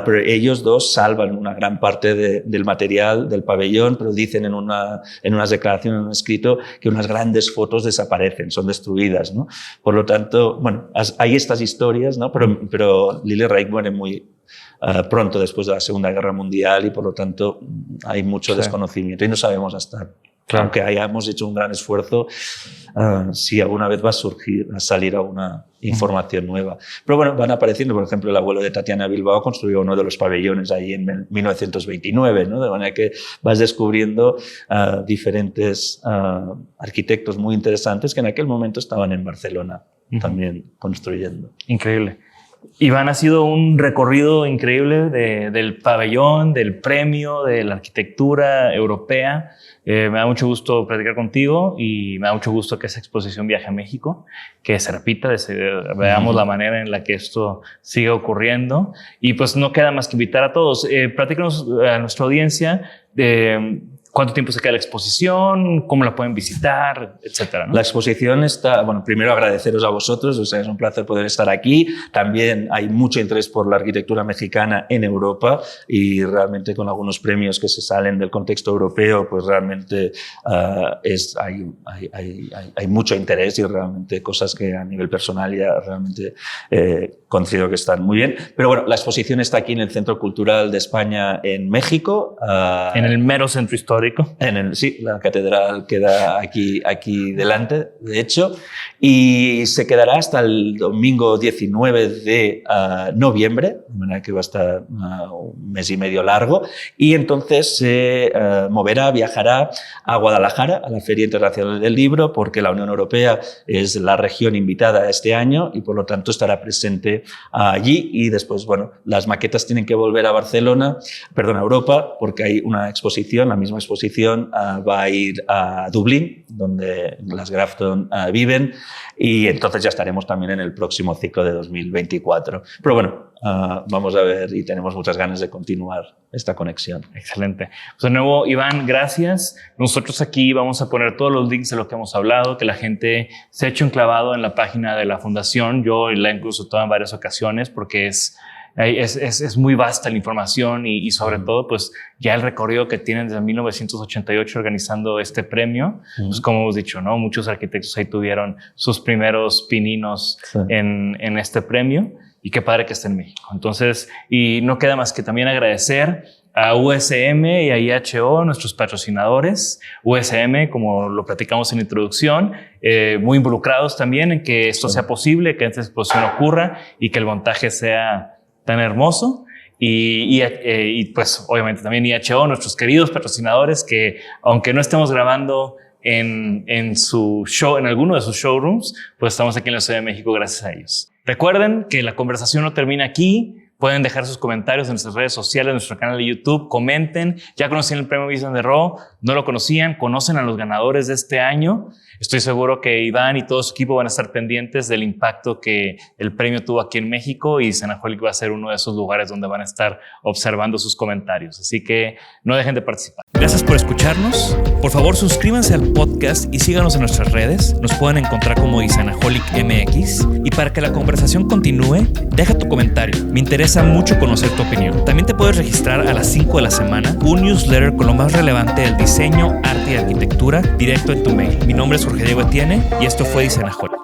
Pero ellos dos salvan una gran parte del material del pabellón, pero dicen en unas declaraciones, en un escrito, que unas grandes fotos desaparecen, son destruidas, ¿no? Por lo tanto, bueno, hay estas historias, ¿no? Pero Lili Reich muere muy pronto después de la Segunda Guerra Mundial y por lo tanto hay mucho desconocimiento y no sabemos aunque hayamos hecho un gran esfuerzo, si alguna vez va a salir alguna información nueva. Pero bueno, van apareciendo, por ejemplo, el abuelo de Tatiana Bilbao construyó uno de los pabellones ahí en 1929, ¿no? De manera que vas descubriendo diferentes arquitectos muy interesantes que en aquel momento estaban en Barcelona también construyendo. Increíble. Iván, ha sido un recorrido increíble del pabellón, del premio, de la arquitectura europea. Me da mucho gusto platicar contigo y me da mucho gusto que esa exposición viaje a México, que se repita, veamos la manera en la que esto sigue ocurriendo. Y pues no queda más que invitar a todos. Platícanos a nuestra audiencia ¿cuánto tiempo se queda la exposición? ¿Cómo la pueden visitar? Etcétera, ¿no? La exposición está... Bueno, primero agradeceros a vosotros. O sea, es un placer poder estar aquí. También hay mucho interés por la arquitectura mexicana en Europa y realmente con algunos premios que se salen del contexto europeo, pues realmente hay mucho interés y realmente cosas que a nivel personal ya realmente considero que están muy bien. Pero bueno, la exposición está aquí en el Centro Cultural de España en México. En el mero centro histórico. Sí, la catedral queda aquí delante, de hecho, y se quedará hasta el domingo 19 de noviembre, de manera que va a estar un mes y medio largo, y entonces se viajará a Guadalajara, a la Feria Internacional del Libro, porque la Unión Europea es la región invitada este año y por lo tanto estará presente allí, y después, bueno, las maquetas tienen que volver a Europa, porque hay una exposición, la misma exposición exposición va a ir a Dublín, donde las Grafton viven, y entonces ya estaremos también en el próximo ciclo de 2024. Pero bueno, vamos a ver y tenemos muchas ganas de continuar esta conexión. Excelente. Pues de nuevo, Iván, gracias. Nosotros aquí vamos a poner todos los links de lo que hemos hablado, que la gente se ha hecho un clavado en la página de la fundación. Yo la he incluso tomado en varias ocasiones porque es muy vasta la información y sobre todo, pues ya el recorrido que tienen desde 1988 organizando este premio. Pues como hemos dicho, ¿no? Muchos arquitectos ahí tuvieron sus primeros pininos en este premio. Y qué padre que esté en México. Entonces, y no queda más que también agradecer a USM y a IHO, nuestros patrocinadores. USM, como lo platicamos en la introducción, muy involucrados también en que esto sea posible, que esta exposición ocurra y que el montaje sea tan hermoso. Y pues obviamente también IHO, nuestros queridos patrocinadores, que aunque no estemos grabando en su show, en alguno de sus showrooms, pues estamos aquí en la Ciudad de México gracias a ellos. Recuerden que la conversación no termina aquí. Pueden dejar sus comentarios en nuestras redes sociales, en nuestro canal de YouTube. Comenten. ¿Ya conocían el premio Vision de Ro? ¿No lo conocían? ¿Conocen a los ganadores de este año? Estoy seguro que Iván y todo su equipo van a estar pendientes del impacto que el premio tuvo aquí en México, y Design-Aholic va a ser uno de esos lugares donde van a estar observando sus comentarios. Así que no dejen de participar. Gracias por escucharnos. Por favor, suscríbanse al podcast y síganos en nuestras redes. Nos pueden encontrar como Design-Aholic MX. Y para que la conversación continúe, deja tu comentario. Me interesa mucho conocer tu opinión. También te puedes registrar a las 5 de la semana un newsletter con lo más relevante del diseño, arte y arquitectura directo en tu mail. Mi nombre es Jorge Diego Etienne y esto fue Design-Aholic.